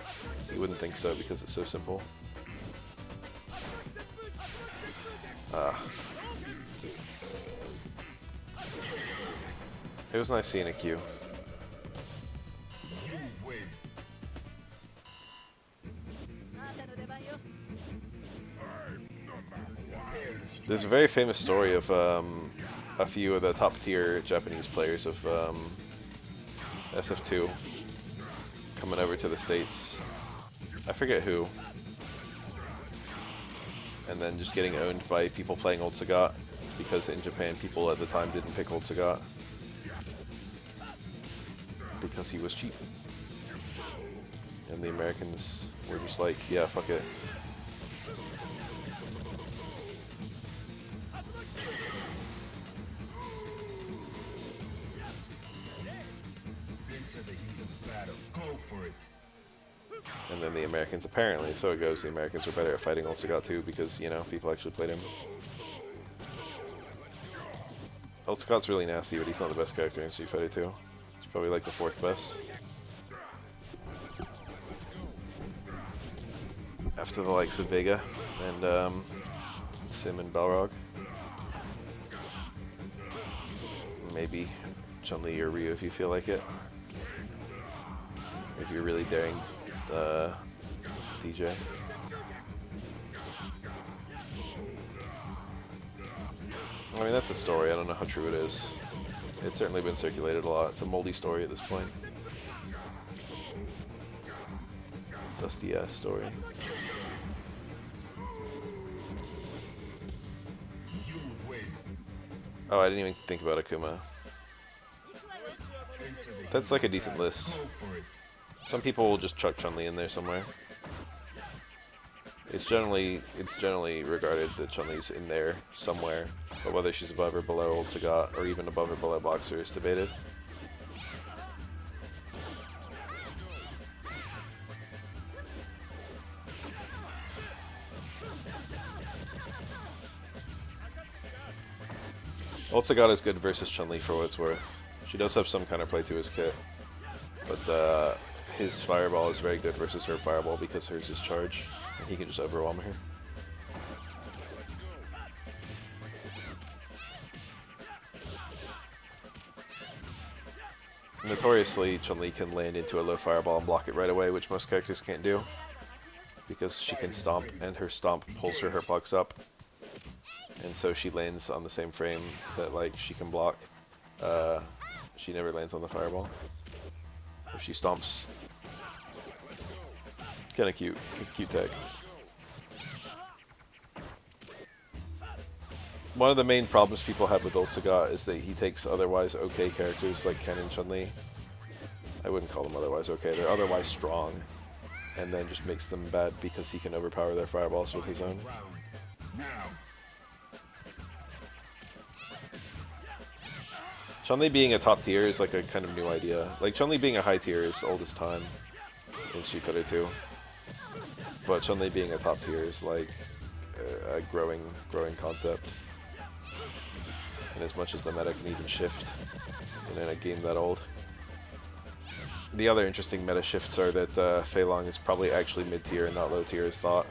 You wouldn't think so because it's so simple. It was nice seeing a Q. There's a very famous story of a few of the top tier Japanese players of SF2 coming over to the States. I forget who. And then just getting owned by people playing Old Sagat, because in Japan people at the time didn't pick Old Sagat because he was cheap. And the Americans were just like, yeah, fuck it. And then the Americans, apparently, so it goes, the Americans were better at fighting Old Sagat too, because, you know, people actually played him. Old Sagat's really nasty, but he's not the best character in Street Fighter 2. He's probably like the 4th best. After the likes of Vega and Sim and Balrog. Maybe Chun-Li or Ryu if you feel like it. If you're really daring DJ. I mean, that's a story. I don't know how true it is. It's certainly been circulated a lot. It's a moldy story at this point. Dusty ass story. Oh, I didn't even think about Akuma. That's like a decent list. Some people will just chuck Chun-Li in there somewhere. It's generally regarded that Chun-Li's in there somewhere, but whether she's above or below Old Sagat, or even above or below Boxer, is debated. Old Sagat is good versus Chun-Li for what it's worth. She does have some kind of play to his kit, but his fireball is very good versus her fireball because hers is charge, and he can just overwhelm her. Notoriously, Chun-Li can land into a low fireball and block it right away, which most characters can't do, because she can stomp, and her stomp pulls her hitbox up, and so she lands on the same frame that like she can block. she never lands on the fireball. If she stomps. Kinda cute. Cute tech. One of the main problems people have with Old Sagat is that he takes otherwise okay characters like Ken and Chun-Li. I wouldn't call them otherwise okay, they're otherwise strong. And then just makes them bad because he can overpower their fireballs with his own. Chun-Li being a top tier is like a kind of new idea. Like Chun-Li being a high tier is old as time in Street Fighter 2. But Chun-Li being a top tier is like a growing concept. And as much as the meta can even shift in a game that old. The other interesting meta shifts are that Fei Long is probably actually mid-tier and not low-tier as thought.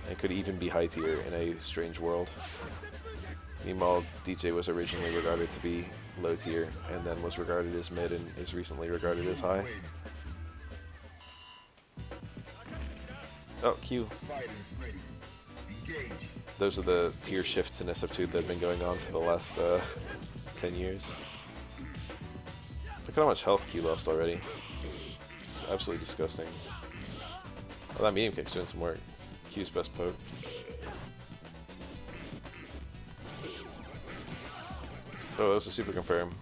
And could even be high-tier in a strange world. Meanwhile, DJ was originally regarded to be low-tier, and then was regarded as mid, and is recently regarded as high. Oh, Q. Those are the tier shifts in SF2 that have been going on for the last 10 years. Look at how much health Q lost already. It's absolutely disgusting. Oh, that medium kick's doing some work. It's Q's best poke. Oh, that was a super confirm.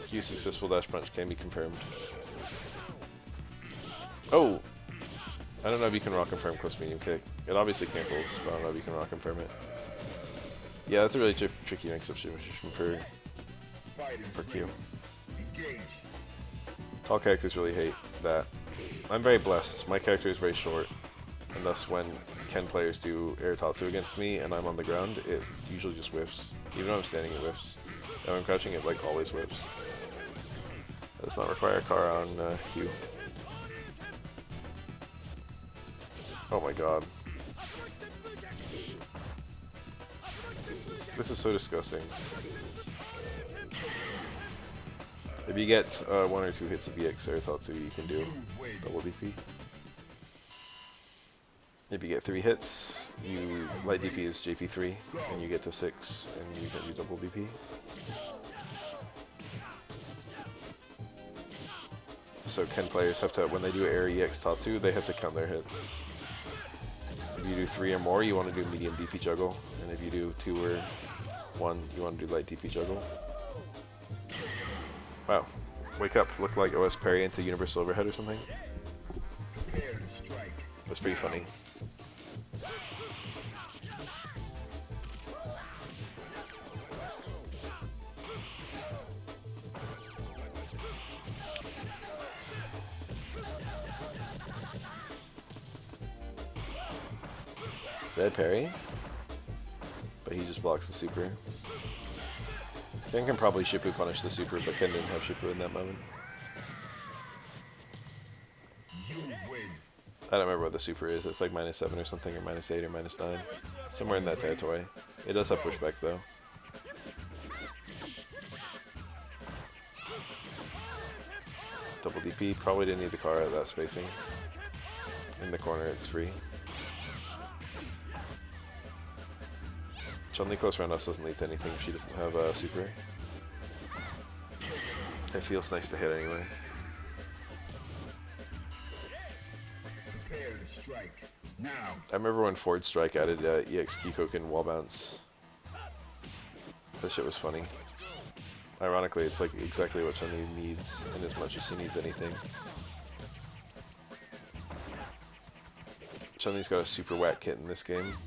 Q's successful dash punch can be confirmed. Oh! I don't know if you can rock confirm close medium kick. It obviously cancels, but I don't know if you can rock confirm it. Yeah, that's a really tricky mix-up situation for Q. Tall characters really hate that. I'm very blessed. My character is very short, and thus when Ken players do air tatsu against me and I'm on the ground, it usually just whiffs. Even though I'm standing, it whiffs. And when I'm crouching, it like always whiffs. That does not require a car on Q. Oh my god. This is so disgusting. If you get 1 or 2 hits of EX air tatsu, you can do double DP. If you get 3 hits, you light DP is JP3, and you get to 6, and you can do double DP. So Ken players have to, when they do air EX tatsu, they have to count their hits. If you do 3 or more, you want to do medium DP juggle, and if you do 2 or 1, you want to do light DP juggle. Wow. Wake up, look like OS parry into universal overhead or something. That's pretty funny. Bad parry, but he just blocks the super. Ken can probably Shippu punish the super, but Ken didn't have Shippu in that moment. I don't remember what the super is. It's like -7 or something, or -8 or -9. Somewhere in that territory. It does have pushback though. Double DP, probably didn't need the car at that spacing. In the corner, it's free. Chun-Li close roundhouse doesn't lead to anything if she doesn't have a super. It feels nice to hit anyway. I remember when Ford Strike added EX Kikoken wall bounce. That shit was funny. Ironically, it's like exactly what Chun-Li needs, in as much as she needs anything. Chun-Li's got a super whack kit in this game.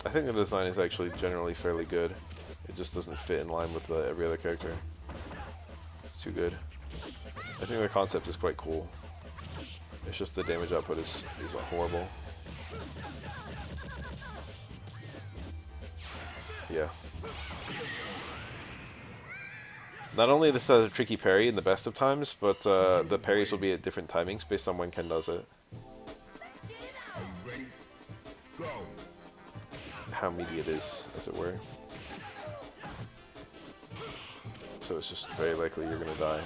I think the design is actually generally fairly good. It just doesn't fit in line with every other character. It's too good. I think the concept is quite cool. It's just the damage output is horrible. Yeah. Not only this has a tricky parry in the best of times, but the parries will be at different timings based on when Ken does it. How meaty it is, as it were. So it's just very likely you're gonna die.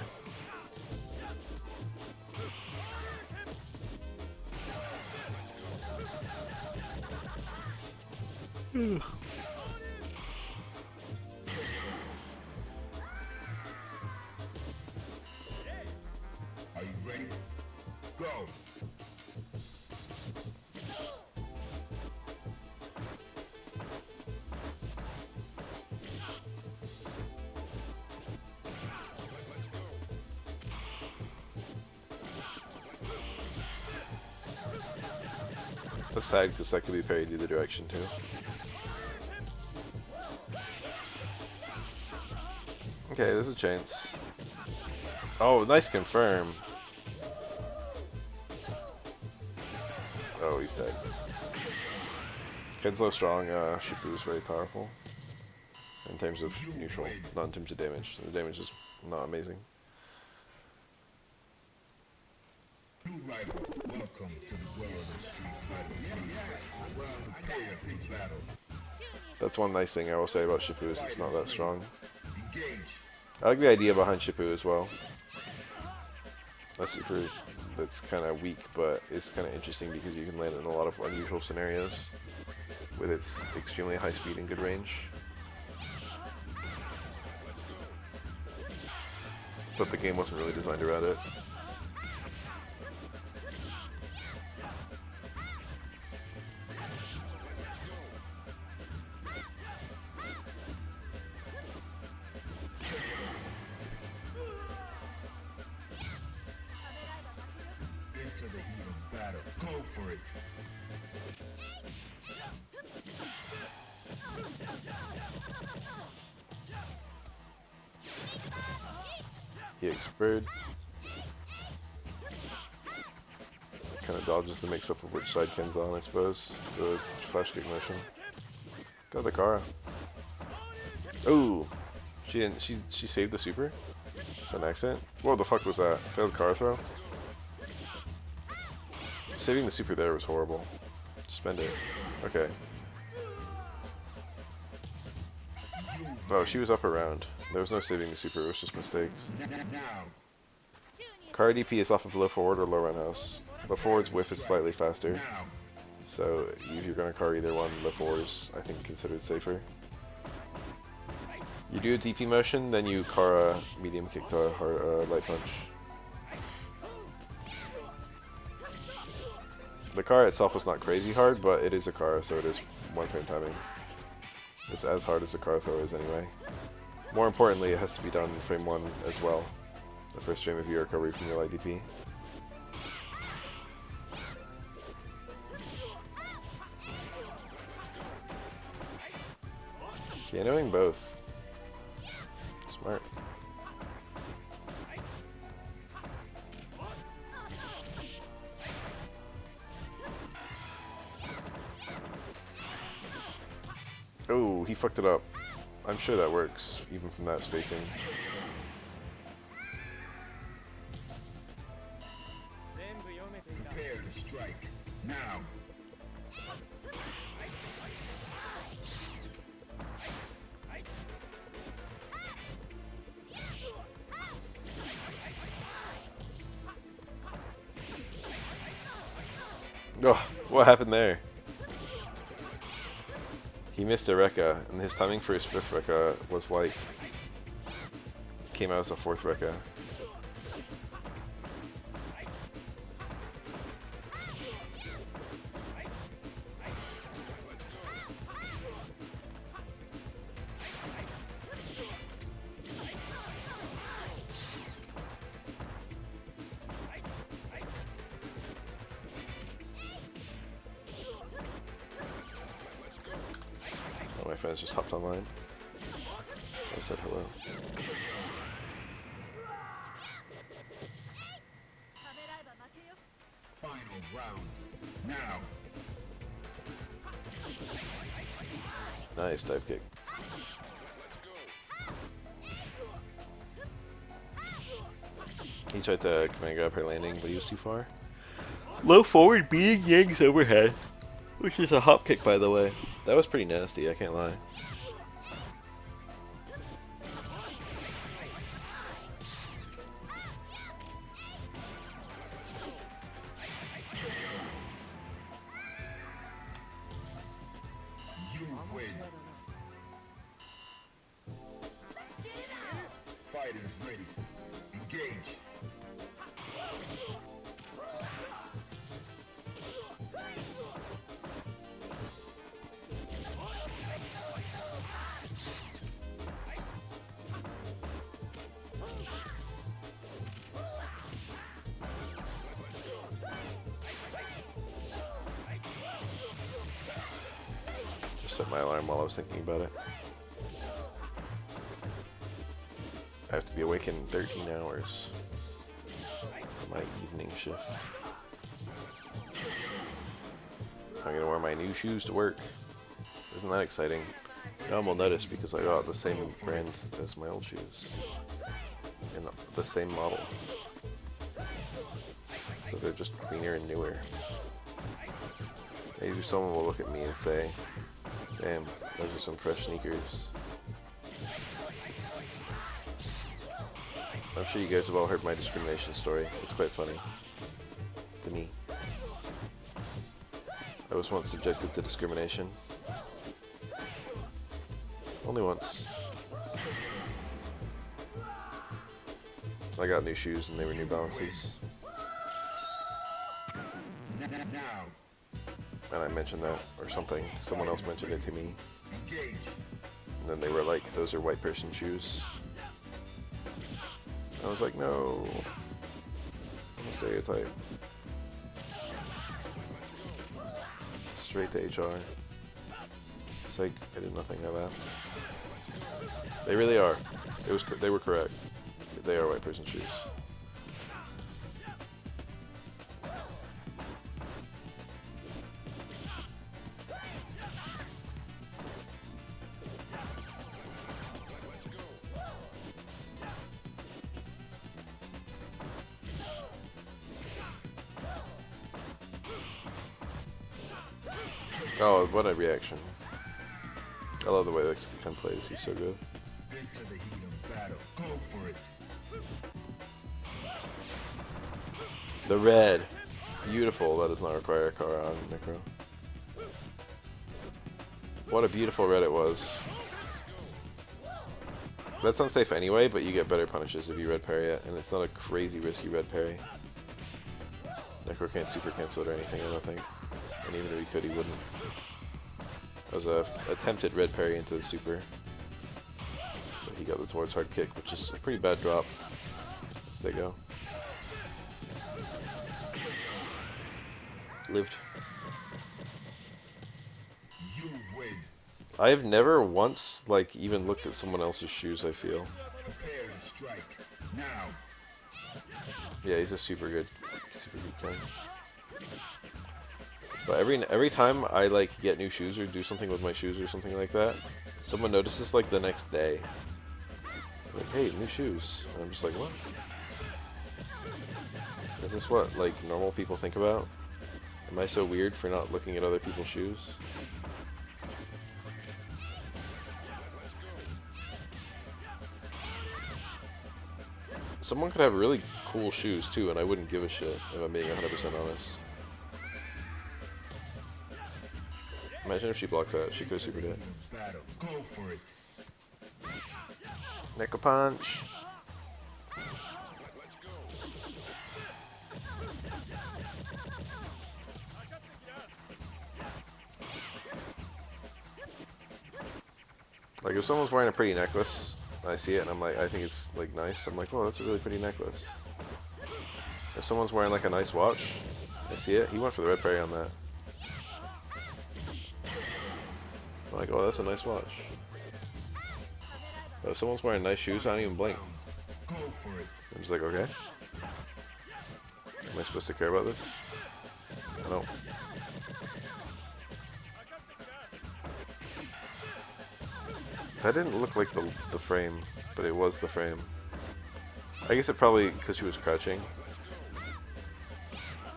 Are you ready? Go. That's sad because that could be parried either direction too. Okay, there's a chance. Oh, nice confirm. Oh, he's dead. Ken's strong. Shipu is very powerful in terms of neutral, not in terms of damage. The damage is not amazing. New rival, welcome to the world of Street Fighter. Well, prepare for battle. That's one nice thing I will say about Shipu is it's not that strong. Engage. I like the idea behind Shipu as well. That's super. That's kind of weak, but it's kind of interesting because you can land in a lot of unusual scenarios with its extremely high speed and good range. But the game wasn't really designed around it. Into the heat of battle. Go for it. EX bird. Kind of dodges the mix up of which side Ken's on, I suppose. It's a flash kick motion. Got the Kara. Ooh, she didn't. She saved the super. Is that an accident? What the fuck was that? Failed Kara throw. Saving the super there was horrible. Spend it. Okay. Oh, she was up around. There was no saving the super. It was just mistakes. Now. Kara DP is off of low forward or low roundhouse. Low forward's whiff is slightly faster. Now. So if you're gonna Kara either one, low forward is I think considered safer. You do a DP motion, then you Kara medium kick to hard, light punch. The Kara itself was not crazy hard, but it is a Kara, so it is one frame timing. It's as hard as the Kara throw is anyway. More importantly, it has to be done in frame 1 as well. The first frame of your recovery from your light DP. Pianoing both. Smart. Oh, he fucked it up. I'm sure that works, even from that spacing. Prepare to strike. Now. Oh, what happened there? He missed a Rekka, and his timing for his 5th Rekka was like... came out as a 4th Rekka. Oh, my friends just hopped online. I said hello. Final round. Now. Nice dive kick. He tried to command grab her landing, but he was too far. Low forward beating Yang's overhead. Which is a hop kick, by the way. That was pretty nasty, I can't lie. You win. Fighters ready. Engage. Just set my alarm while I was thinking about it. I have to be awake in 13 hours for my evening shift. I'm gonna wear my new shoes to work. Isn't that exciting? No one will notice because I got the same brand as my old shoes. And the same model. So they're just cleaner and newer. Maybe someone will look at me and say, damn, those are some fresh sneakers. I'm sure you guys have all heard my discrimination story. It's quite funny. To me. I was once subjected to discrimination. Only once. I got new shoes and they were New Balances. Now. And I mentioned that, or something. Someone else mentioned it to me. Engage. And then they were like, those are white person shoes. I was like, no. I'm a stereotype. Straight to HR. Psych, I did nothing, I laughed. They really are. They were correct. They are white person shoes. Oh, what a reaction. I love the way this kind of plays. He's so good. Into the heat of battle. Go for it. The red. Beautiful. That does not require a car on Necro. What a beautiful red it was. That's unsafe anyway, but you get better punishes if you red parry it, and it's not a crazy risky red parry. Necro can't super cancel it or anything, I don't think. And even if he could, he wouldn't. That was a attempted red parry into the super. But he got the towards hard kick, which is a pretty bad drop. As they go. Lived. You win. I have never once, like, even looked at someone else's shoes, I feel. Prepare to strike. Now. Yeah, he's a super good guy. But every time I like get new shoes or do something with my shoes or something like that, someone notices like the next day. Like, hey, new shoes. And I'm just like, what? Is this what like normal people think about? Am I so weird for not looking at other people's shoes? Someone could have really cool shoes too, and I wouldn't give a shit if I'm being 100% honest. Imagine if she blocks that. She could have supered it. Battle. Go for it. Nickel punch. Like if someone's wearing a pretty necklace, and I see it and I'm like, I think it's like nice. I'm like, oh, that's a really pretty necklace. If someone's wearing like a nice watch, I see it. He went for the red parry on that. I'm like, oh, that's a nice watch. But if someone's wearing nice shoes, I don't even blink. Go for it. I'm just like, okay. Am I supposed to care about this? I don't. That didn't look like the frame, but it was the frame. I guess it probably, because she was crouching.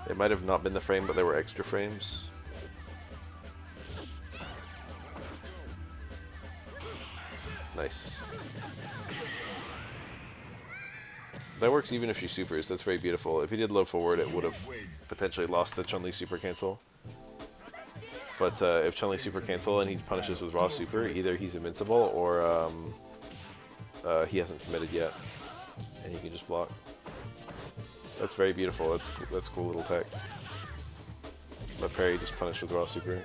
It might have not been the frame, but there were extra frames. Nice. That works even if she supers. That's very beautiful. If he did low forward, it would have potentially lost the Chun-Li super cancel. But if Chun-Li super cancel and he punishes with raw super, either he's invincible or he hasn't committed yet, and he can just block. That's very beautiful. That's cool little tech. But parry just punished with raw super.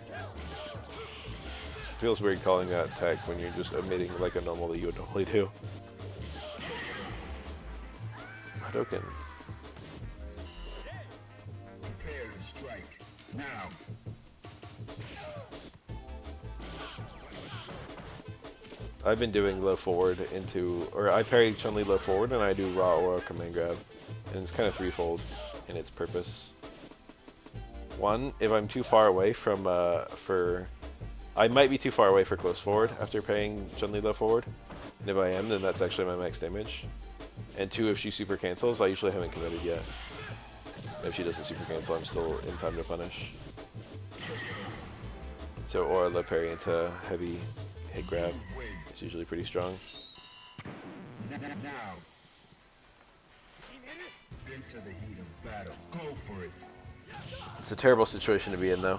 Feels weird calling that tech when you're just emitting like a normal that you would normally do. Hadouken. Prepare to strike. Now. I've been doing low forward into, or I parry Chun-Li low forward and I do raw aura command grab. And it's kind of threefold in its purpose. One, if I'm too far away from, I might be too far away for close forward after parrying Chun-Li low forward. And if I am, then that's actually my max damage. And two, if she super cancels, I usually haven't committed yet. If she doesn't super cancel, I'm still in time to punish. So aura low parry into heavy hit grab. It's usually pretty strong. Now. Into the heat of battle. Go for it. It's a terrible situation to be in, though.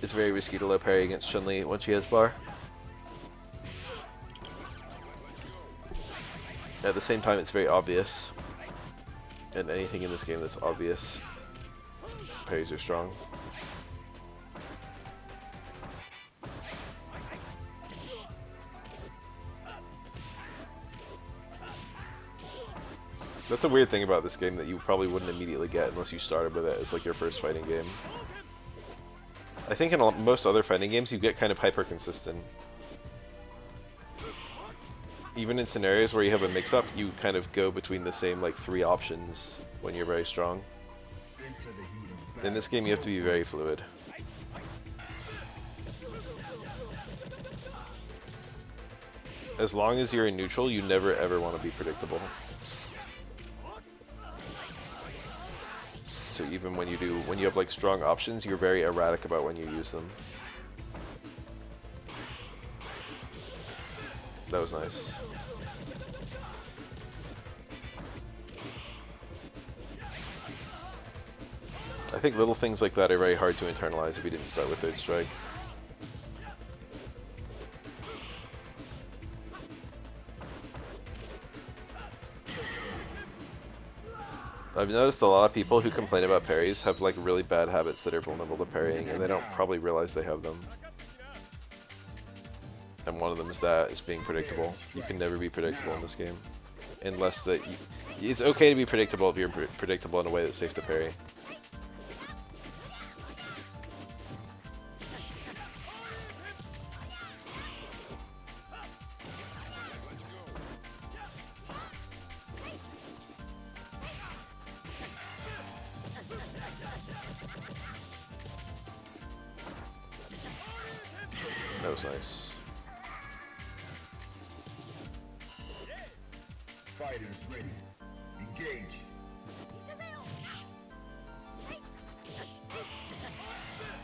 It's very risky to low parry against Chun-Li once she has bar. At the same time, it's very obvious. And anything in this game that's obvious, parries are strong. That's a weird thing about this game that you probably wouldn't immediately get unless you started with it as like your first fighting game. I think in most other fighting games you get kind of hyper consistent. Even in scenarios where you have a mix-up, you kind of go between the same like 3 options when you're very strong. In this game you have to be very fluid. As long as you're in neutral, you never ever want to be predictable. So even when you have like strong options, you're very erratic about when you use them. That was nice. I think little things like that are very hard to internalize if you didn't start with third strike. I've noticed a lot of people who complain about parries have like really bad habits that are vulnerable to parrying, and they don't probably realize they have them. And one of them is that, is being predictable. You can never be predictable in this game. Unless that you... It's okay to be predictable if you're predictable in a way that's safe to parry. That was nice. Fighters ready. Engage.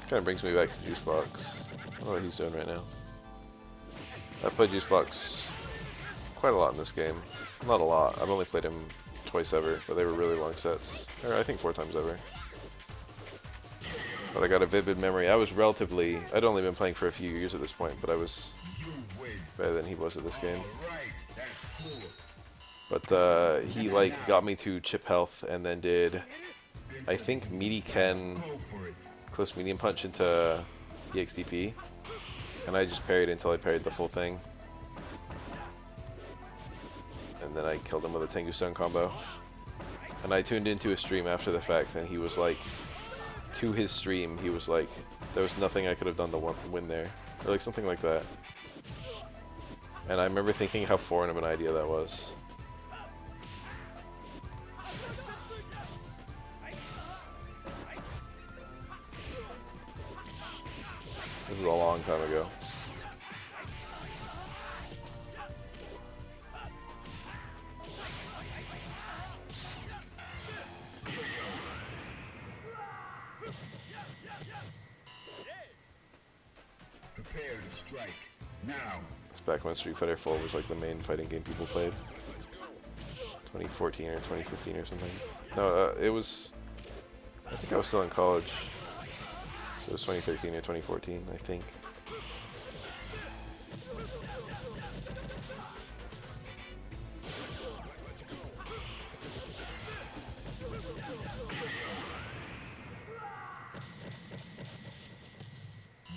Kind of brings me back to Juice Box. I don't know what he's doing right now. I played Juice Box quite a lot in this game. Not a lot. I've only played him twice ever, but they were really long sets. Or I think 4 times ever. But I got a vivid memory. I was relatively... I'd only been playing for a few years at this point, but I was better than he was at this game. But he like got me to chip health and then did, I think, meaty Ken close medium punch into EXDP. And I just parried until I parried the full thing. And then I killed him with a Tengu Stone combo. And I tuned into a stream after the fact, and he was like... To his stream, he was like, there was nothing I could have done to win there. Or like something like that. And I remember thinking how foreign of an idea that was. This is a long time ago. Prepare to strike. Now. It's back when Street Fighter 4 was like the main fighting game people played. 2014 or 2015 or something. No, it was... I think I was still in college. It was 2013 or 2014, I think.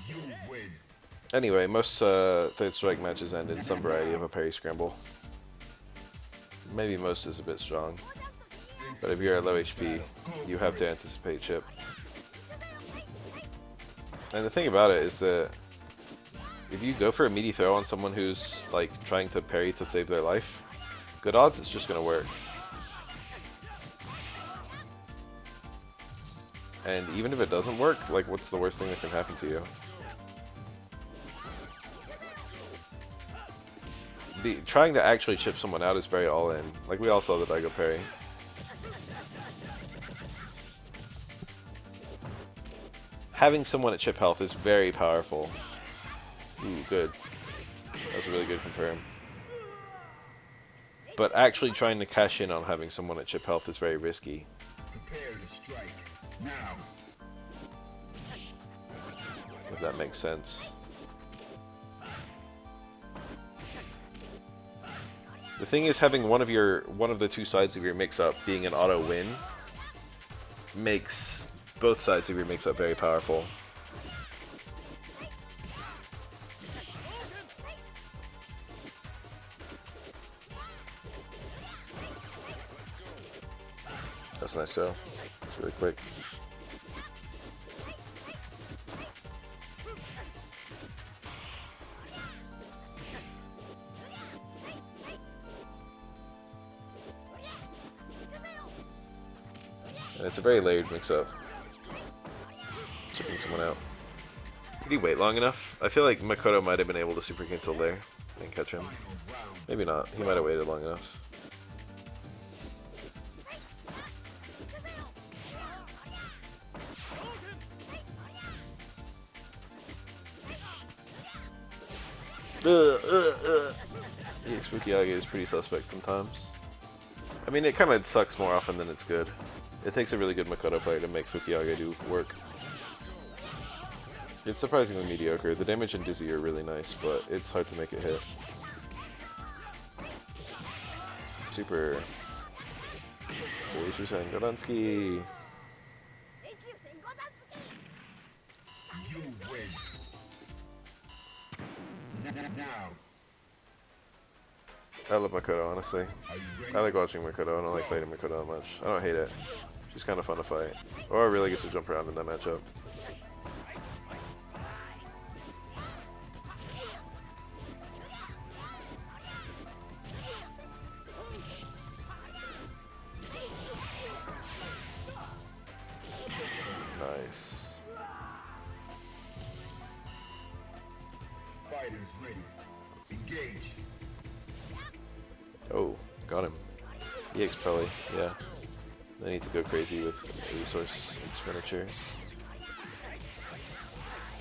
You win. Anyway, most third strike matches end in some variety of a parry scramble. Maybe most is a bit strong, but if you're at low HP, you have to anticipate chip. And the thing about it is that if you go for a meaty throw on someone who's like trying to parry to save their life, good odds it's just gonna work. And even if it doesn't work, like what's the worst thing that can happen to you? Trying to actually chip someone out is very all in. Like we all saw the Daigo parry. Having someone at chip health is very powerful. Ooh, good. That was a really good confirm. But actually trying to cash in on having someone at chip health is very risky. Prepare to strike. Now. If that makes sense. The thing is, having one of the two sides of your mix-up being an auto win makes both sides of your mix-up very powerful. That's nice though. It's really quick. And it's a very layered mix-up. Chipping someone out. Did he wait long enough? I feel like Makoto might have been able to super cancel there and catch him. Maybe not. He might have waited long enough. Yes, Fukiage is pretty suspect sometimes. I mean, it kind of sucks more often than it's good. It takes a really good Makoto player to make Fukiage do work. It's surprisingly mediocre. The damage and Dizzy are really nice, but it's hard to make it hit. Super. Seishu-sen Godansky. You win. Now. I love Makoto, honestly. Are you ready? I like watching Makoto. I don't like fighting Makoto that much. I don't hate it. She's kind of fun to fight. Or really gets to jump around in that matchup. Nice. Fighters ready. Engage. Oh, got him. EX probably, yeah. They need to go crazy with resource expenditure.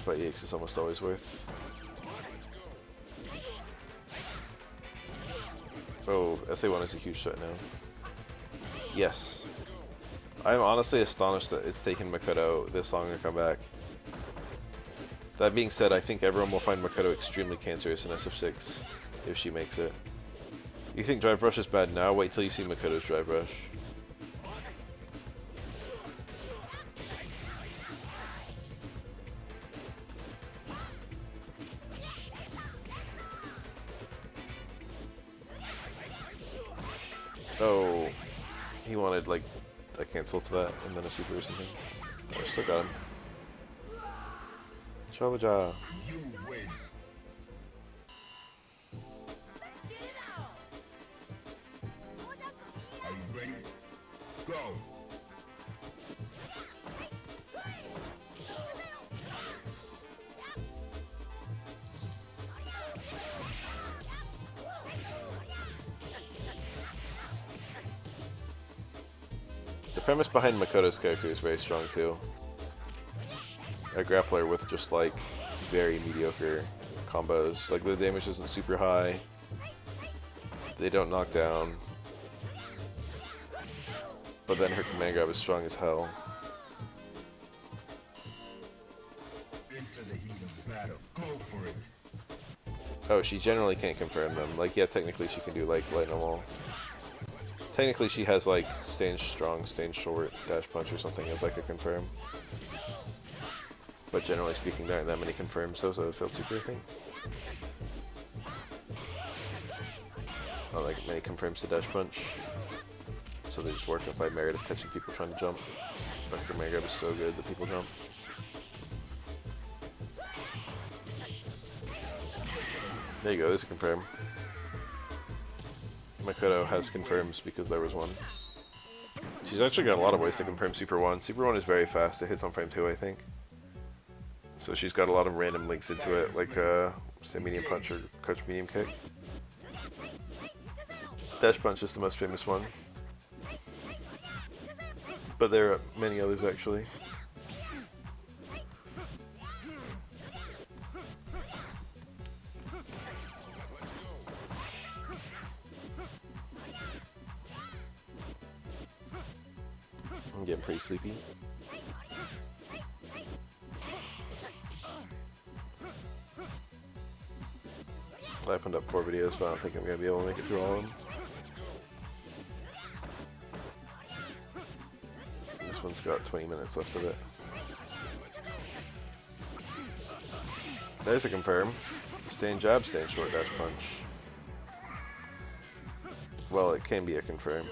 But EX is almost always worth. Oh, SA1 is a huge threat now. Yes. I'm honestly astonished that it's taken Makoto this long to come back. That being said, I think everyone will find Makoto extremely cancerous in SF6 if she makes it. You think Drive Brush is bad now? Wait till you see Makoto's Drive Brush. Oh, he wanted like a cancel to that and then a super or something. Oh, still got him. Shavaja. You win. Are you ready? Go. The premise behind Makoto's character is very strong too. A grappler with just like very mediocre combos. Like the damage isn't super high. They don't knock down. But then her command grab is strong as hell. battle. Go for it. Oh, she generally can't confirm them. Like, yeah, technically she can do, like, lightning wall. Technically she has, like, stand strong, stand short, dash punch or something as, like, a confirm. But generally speaking, there aren't that many confirms, so it felt super, I think. Not like many confirms to dash punch. So they just work up by merit of catching people trying to jump. But her command grab is so good that people jump. There you go, there's a confirm. Makoto has confirms because there was one. She's actually got a lot of ways to confirm Super 1. Super 1 is very fast, it hits on frame 2, I think. So she's got a lot of random links into it, like say medium punch or crouch medium kick. Dash punch is the most famous one. But there are many others actually. I'm getting pretty sleepy. I opened up 4 videos, but I don't think I'm going to be able to make it through all of them. This one's got 20 minutes left of it. There's a confirm. Stand jab, stand short, dash punch. Well, it can be a confirm.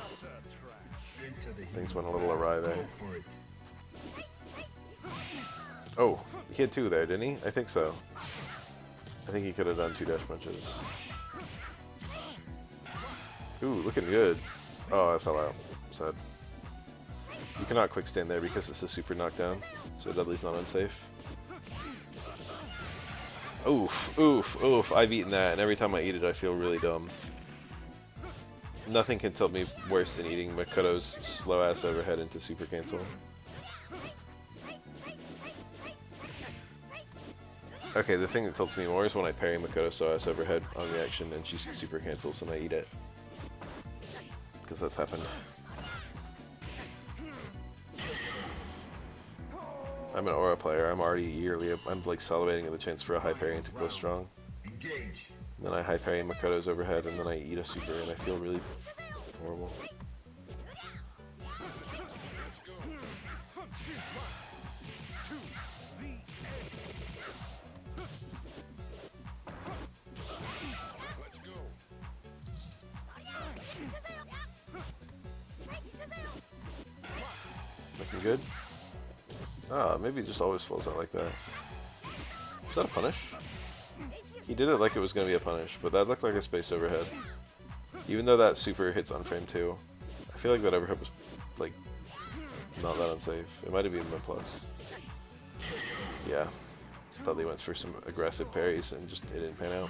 Things went a little awry there. Oh, he had 2 there, didn't he? I think so. I think he could have done 2 dash punches. Ooh, looking good. Oh, I fell out. Sad. You cannot quick stand there because it's a super knockdown, so Dudley's not unsafe. Oof, oof, oof. I've eaten that, and every time I eat it, I feel really dumb. Nothing can tilt me worse than eating Makoto's slow-ass overhead into super cancel. Okay, the thing that tilts me more is when I parry Makoto's slow-ass overhead on reaction and she super cancels and I eat it. Because that's happened. I'm an Aura player. I'm already yearly. I'm like salivating at the chance for a high parry to go strong. And then I high parry Makoto's overhead, and then I eat a super, and I feel really horrible. Looking good. Ah, maybe it just always falls out like that. Is that a punish? He did it like it was going to be a punish, but that looked like a spaced overhead. Even though that super hits on frame 2, I feel like that overhead was, like, not that unsafe. It might have been a plus. Yeah. Thought they went for some aggressive parries and just it didn't pan out.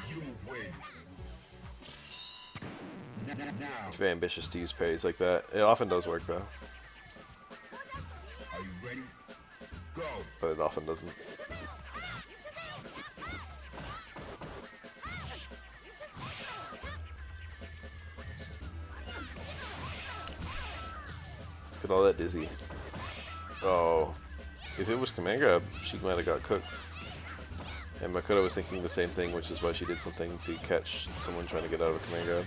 It's very ambitious to use parries like that. It often does work though. Are you ready? Go. But it often doesn't. Look at all that dizzy. Oh. If it was command grab, she might have got cooked. And Makoto was thinking the same thing, which is why she did something to catch someone trying to get out of a command grab.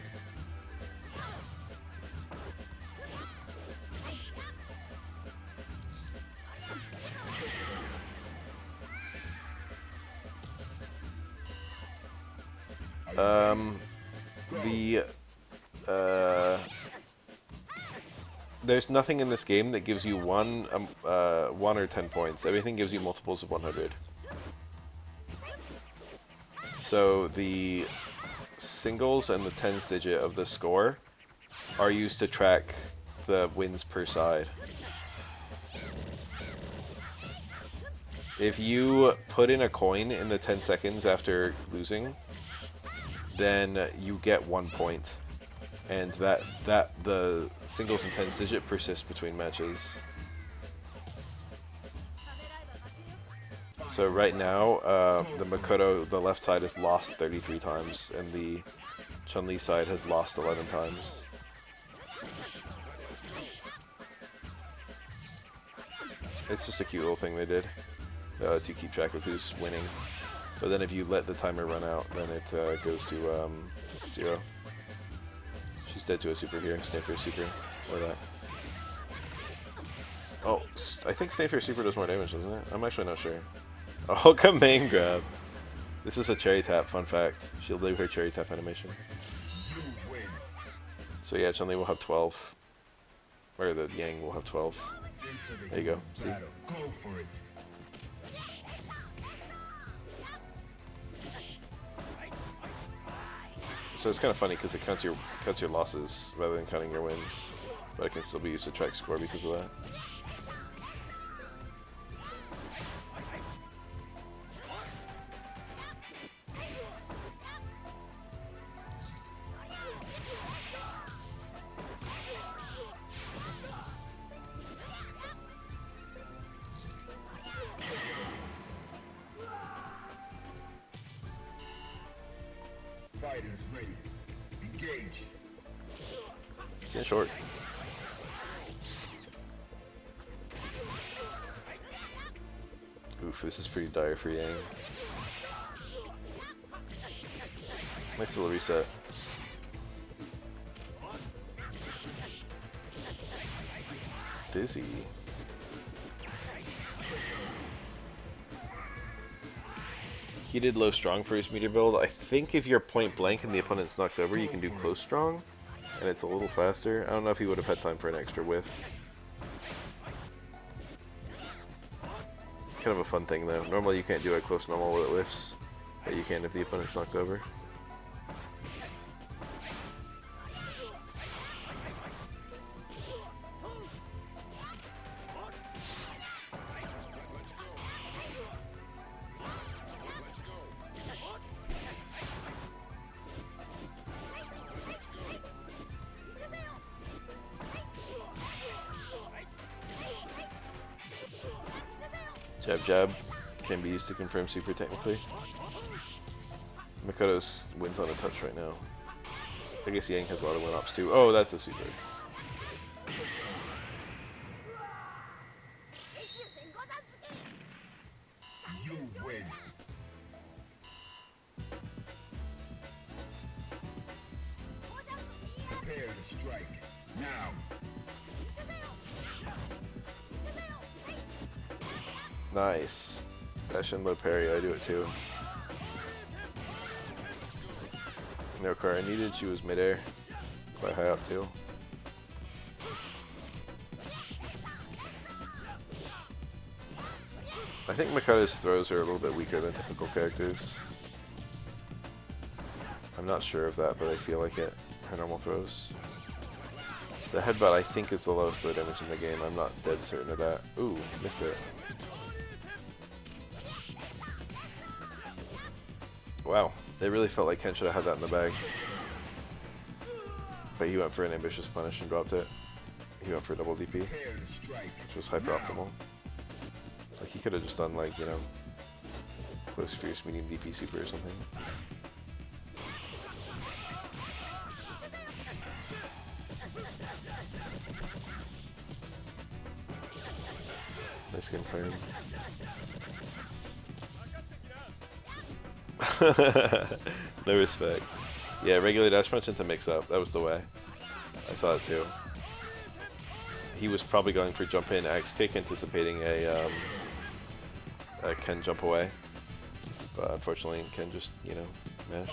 There's nothing in this game that gives you one or 10 points. Everything gives you multiples of 100. So the singles and the tens digit of the score are used to track the wins per side. If you put in a coin in the 10 seconds after losing, then you get 1 point. And that the singles and tens digit persists between matches. So right now, the Makoto, the left side has lost 33 times, and the Chun-Li side has lost 11 times. It's just a cute little thing they did to keep track of who's winning. But then if you let the timer run out, then it goes to 0. She's dead to a super here. Stand for a super. Or that. Oh, I think stand for a super does more damage, doesn't it? I'm actually not sure. Oh, command grab. This is a cherry tap, fun fact. She'll do her cherry tap animation. So yeah, Chun-Li will have 12. Or the Yang will have 12. There you go. See? So it's kind of funny because it counts your losses rather than counting your wins. But it can still be used to track score because of that. Fighters ready. Engage. Stand short. Oof, this is pretty dire for Yang. Nice little reset. Dizzy. He did low strong for his meter build. I think if you're point blank and the opponent's knocked over, you can do close strong, and it's a little faster. I don't know if he would have had time for an extra whiff. Kind of a fun thing though. Normally you can't do a close normal with it whiffs, but you can if the opponent's knocked over. Jab jab can be used to confirm super technically. Makoto's wins on a touch right now. I guess Yang has a lot of win ops too. Oh, that's a super. You win. Prepare to strike. Now. Nice. Dash in low parry, I do it too. No car I needed, she was midair. Quite high up too. I think Makoto's throws are a little bit weaker than typical characters. I'm not sure of that, but I feel like it. Her normal throws. The headbutt I think is the lowest throw damage in the game. I'm not dead certain of that. Ooh, missed it. Wow, it really felt like Ken should have had that in the bag. But he went for an ambitious punish and dropped it. He went for a double DP, which was hyper optimal. Like he could have just done like, you know, close fierce medium DP super or something. Nice confirm. No respect. Yeah, regular dash punch into mix up. That was the way. I saw it too. He was probably going for jump in axe kick, anticipating a Ken jump away. But unfortunately, Ken just, you know, mashed.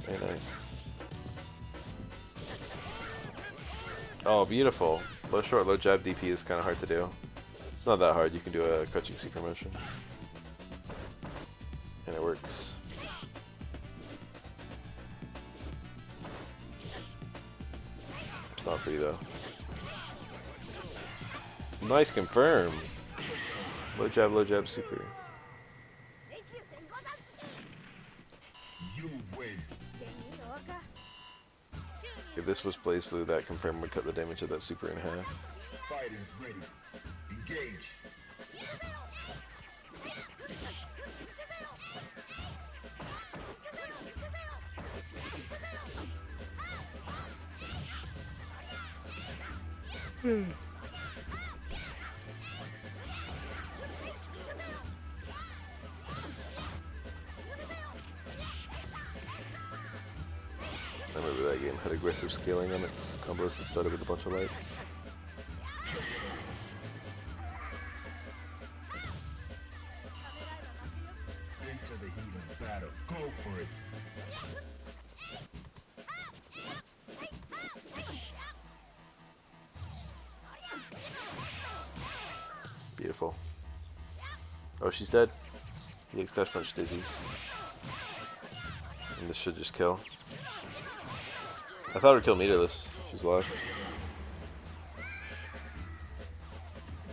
Very nice. Oh, beautiful. Low short, low jab DP is kind of hard to do. It's not that hard. You can do a crouching super motion. And it works. It's not free though. Nice confirm. Low jab super. You win. If this was Blaze Blue, that confirm would cut the damage of that super in half. Fighters ready. Engage. I remember that game had aggressive scaling on its combos that started with a bunch of lights. Into the heat of battle. Go for it. Beautiful. Oh, she's dead. The X-Dash Punch dizzies. And this should just kill. I thought it would kill meterless. She's alive.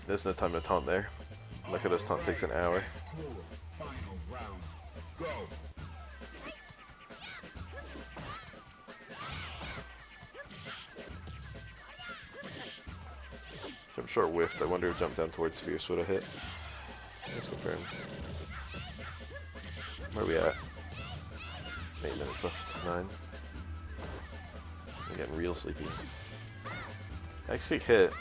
There's no time to taunt there. Look at us, taunt takes an hour. Cool. Final round. Go. Jump short whiffed. I wonder if jump down towards Fierce would have hit. Let's confirm. Where are we at? 8 minutes left. 9. I'm getting real sleepy. X-Kick hit.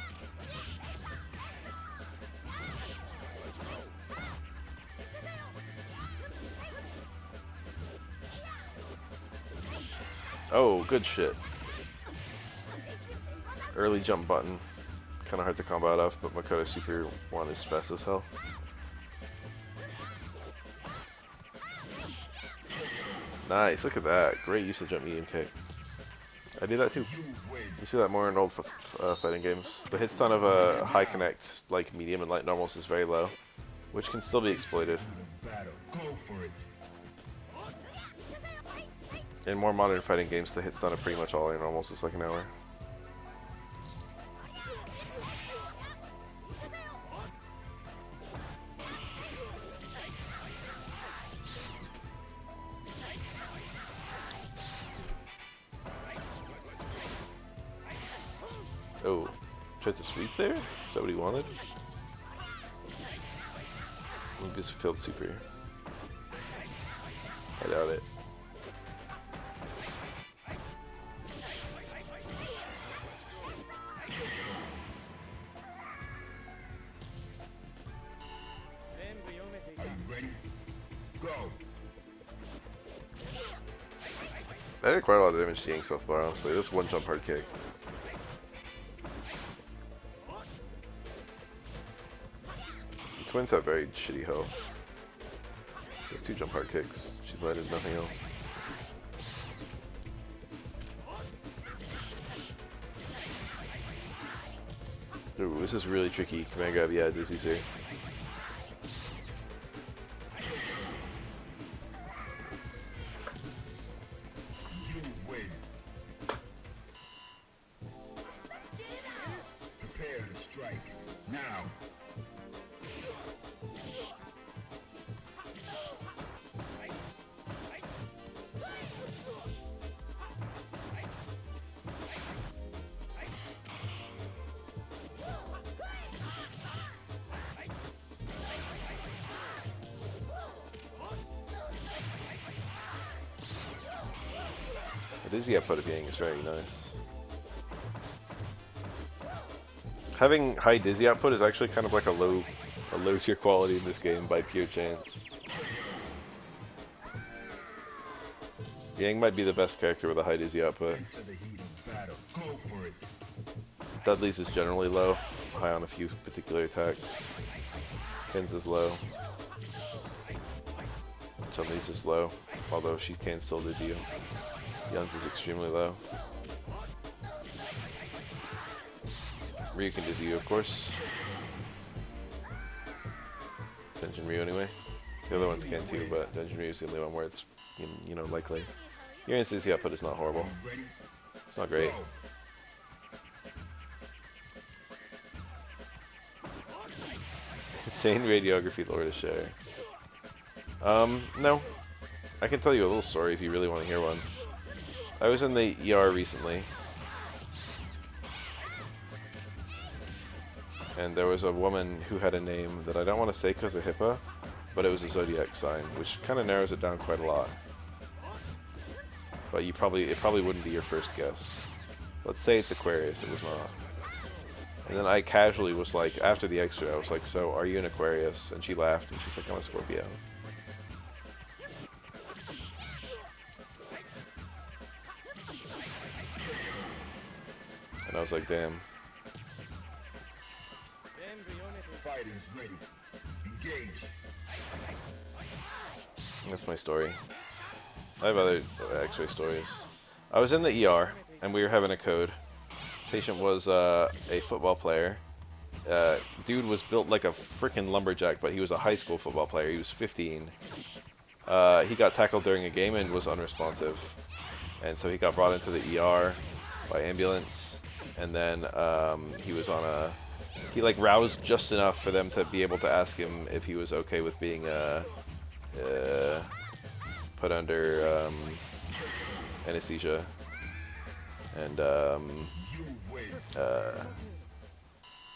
Oh, good shit. Early jump button. Kinda hard to combo out of, but Makoto Super 1 is fast as hell. Nice, look at that. Great use of jump medium kick. I do that too. You see that more in old fighting games. The hit stun of a high connect, like medium and light normals, is very low, which can still be exploited. Go for it. In more modern fighting games, the hit stun of pretty much all your normals is like an hour. Oh, tried to sweep there? Is that what he wanted? Maybe it's failed super. I doubt it. Are you ready? Go. I did quite a lot of damage to Yang so far, honestly. That's one jump hard kick. The twins have very shitty health. There's 2 jump hard kicks. She's landed nothing else. Ooh, this is really tricky. Command grab, yeah, Dizzy's here. You win. Prepare to strike. Now. The dizzy output of Yang is very nice. Having high dizzy output is actually kind of like a low tier quality in this game by pure chance. Yang might be the best character with a high dizzy output. Into the heat of battle. Go for it. Dudley's is generally low, high on a few particular attacks. Ken's is low. Chun-Li's is low, although she can still dizzy you. Yun's is extremely low. Ryu can dizzy you, of course. Dungeon Ryu anyway. The other ones can too, but Dungeon Ryu is the only one where it's, you know, likely. Your dizzy output is not horrible. Ready? It's not great. Insane radiography lore to share. No. I can tell you a little story if you really want to hear one. I was in the ER recently. And there was a woman who had a name that I don't want to say because of HIPAA, but it was a zodiac sign, which kind of narrows it down quite a lot. But it probably wouldn't be your first guess. Let's say it's Aquarius, it was not. And then I casually was like, after the X-ray, I was like, so are you an Aquarius? And she laughed, and she's like, I'm a Scorpio. And I was like, damn. Fighters ready. Engage. That's my story. I have other X-ray stories. I was in the ER, and we were having a code. Patient was a football player. Dude was built like a freaking lumberjack, but he was a high school football player. He was 15. He got tackled during a game and was unresponsive. And so he got brought into the ER by ambulance. And then he was on a... He like roused just enough for them to be able to ask him if he was okay with being put under anesthesia. And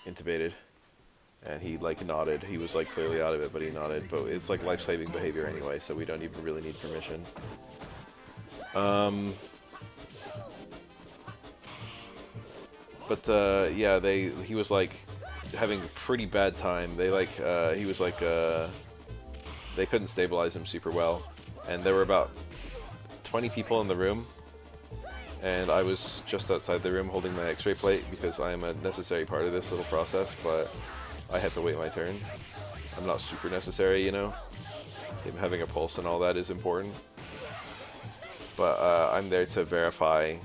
intubated. And he like nodded. He was like clearly out of it, but he nodded. But it's like life-saving behavior anyway, so we don't even really need permission. But yeah, he was like having a pretty bad time. They like he was like they couldn't stabilize him super well, and there were about 20 people in the room, and I was just outside the room holding my X-ray plate because I am a necessary part of this little process, but I had to wait my turn. I'm not super necessary, you know. Him having a pulse and all that is important, but I'm there to verify.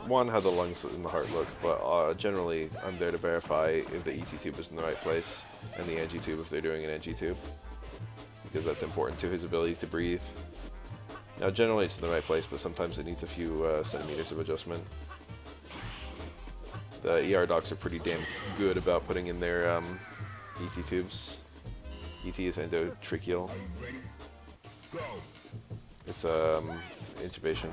One, how the lungs and the heart look, but generally I'm there to verify if the ET tube is in the right place, and the NG tube if they're doing an NG tube, because that's important to his ability to breathe. Now generally it's in the right place, but sometimes it needs a few centimeters of adjustment. The ER docs are pretty damn good about putting in their ET tubes. ET is endotracheal. Go. It's intubation.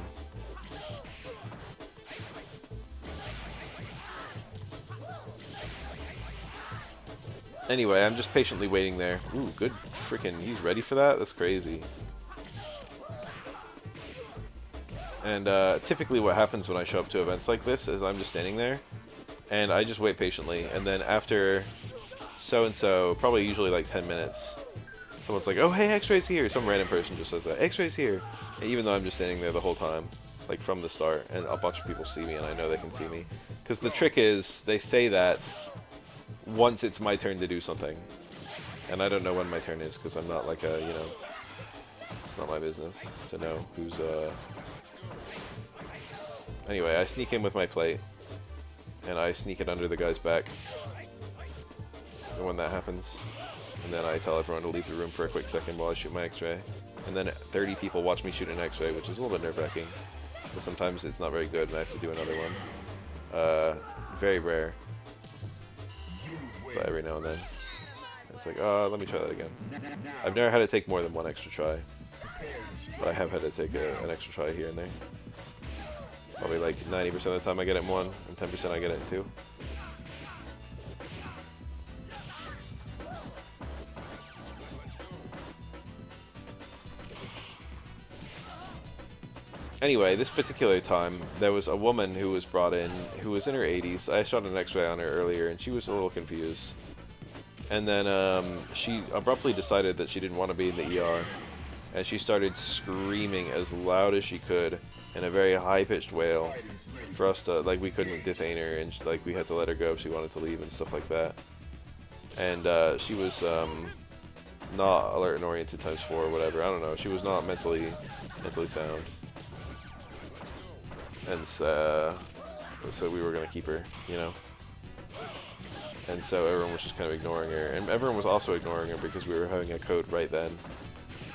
Anyway, I'm just patiently waiting there. Ooh, good freaking, he's ready for that? That's crazy. And typically what happens when I show up to events like this is I'm just standing there, and I just wait patiently, and then after so-and-so, probably usually like 10 minutes, someone's like, oh hey, X-ray's here! Some random person just says that, X-ray's here! And even though I'm just standing there the whole time, like from the start, and a bunch of people see me and I know they can see me. Because the trick is, they say that once it's my turn to do something. And I don't know when my turn is, because I'm not like a, you know, it's not my business to know who's, Anyway, I sneak in with my plate, and I sneak it under the guy's back when that happens. And then I tell everyone to leave the room for a quick second while I shoot my X-ray. And then 30 people watch me shoot an X-ray, which is a little bit nerve-wracking. But sometimes it's not very good and I have to do another one. Very rare. But every now and then. It's like, let me try that again. I've never had to take more than one extra try. But I have had to take an extra try here and there. Probably like 90% of the time I get it in one, and 10% I get it in two. Anyway, this particular time, there was a woman who was brought in, who was in her 80s. I shot an X-ray on her earlier, and she was a little confused. And then she abruptly decided that she didn't want to be in the ER, and she started screaming as loud as she could in a very high-pitched wail for us to, like, we couldn't detain her, and like we had to let her go if she wanted to leave and stuff like that. And she was not alert and oriented times 4 or whatever. I don't know. She was not mentally sound. And so we were gonna keep her, you know. And so everyone was just kind of ignoring her, and everyone was also ignoring her because we were having a code right then.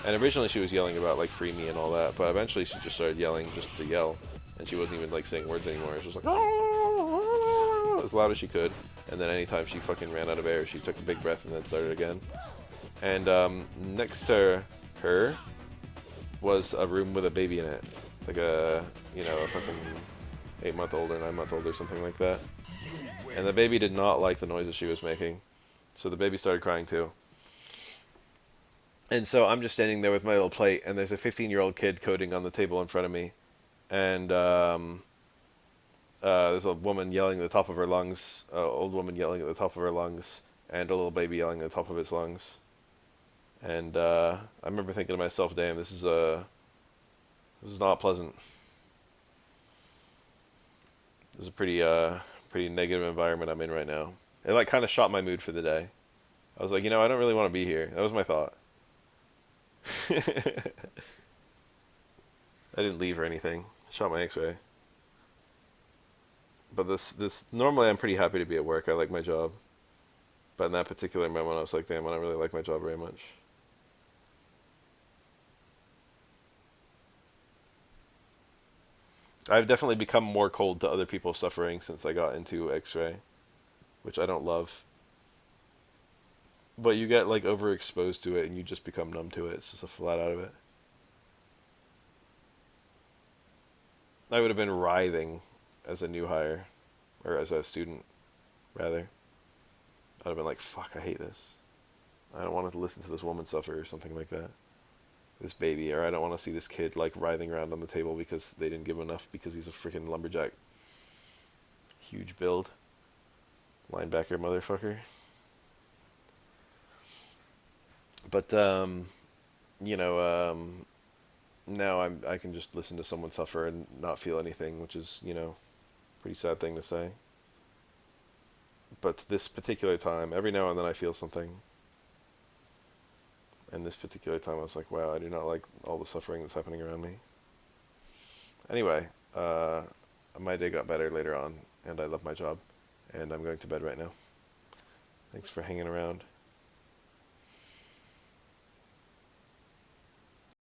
And originally she was yelling about like free me and all that, but eventually she just started yelling just to yell, and she wasn't even like saying words anymore. It was just like as loud as she could. And then anytime she fucking ran out of air, she took a big breath and then started again. And next to her was a room with a baby in it, like a, you know, a fucking 8-month-old or 9-month-old or something like that. And the baby did not like the noises she was making, so the baby started crying too. And so I'm just standing there with my little plate, and there's a 15-year-old kid coding on the table in front of me. And there's a woman yelling at the top of her lungs, old woman yelling at the top of her lungs, and a little baby yelling at the top of its lungs. And I remember thinking to myself, "Damn, this is not pleasant. This is a pretty negative environment I'm in right now." It like kind of shot my mood for the day. I was like, I don't really want to be here. That was my thought. I didn't leave or anything. Shot my X-ray. But this normally I'm pretty happy to be at work. I like my job. But in that particular moment, I was like, damn, I don't really like my job very much. I've definitely become more cold to other people suffering since I got into X-ray, which I don't love. But you get like overexposed to it and you just become numb to it. It's just a flat out of it. I would have been writhing as a new hire, or as a student, rather. I'd have been like, fuck, I hate this. I don't want to listen to this woman suffer or something like that. This baby, or I don't want to see this kid like writhing around on the table because they didn't give him enough because he's a freaking lumberjack. Huge build. Linebacker motherfucker. But, you know, now I can just listen to someone suffer and not feel anything, which is, pretty sad thing to say. But this particular time, every now and then I feel something. And this particular time I was like, wow, I do not like all the suffering that's happening around me. Anyway, my day got better later on, and I love my job. And I'm going to bed right now. Thanks for hanging around.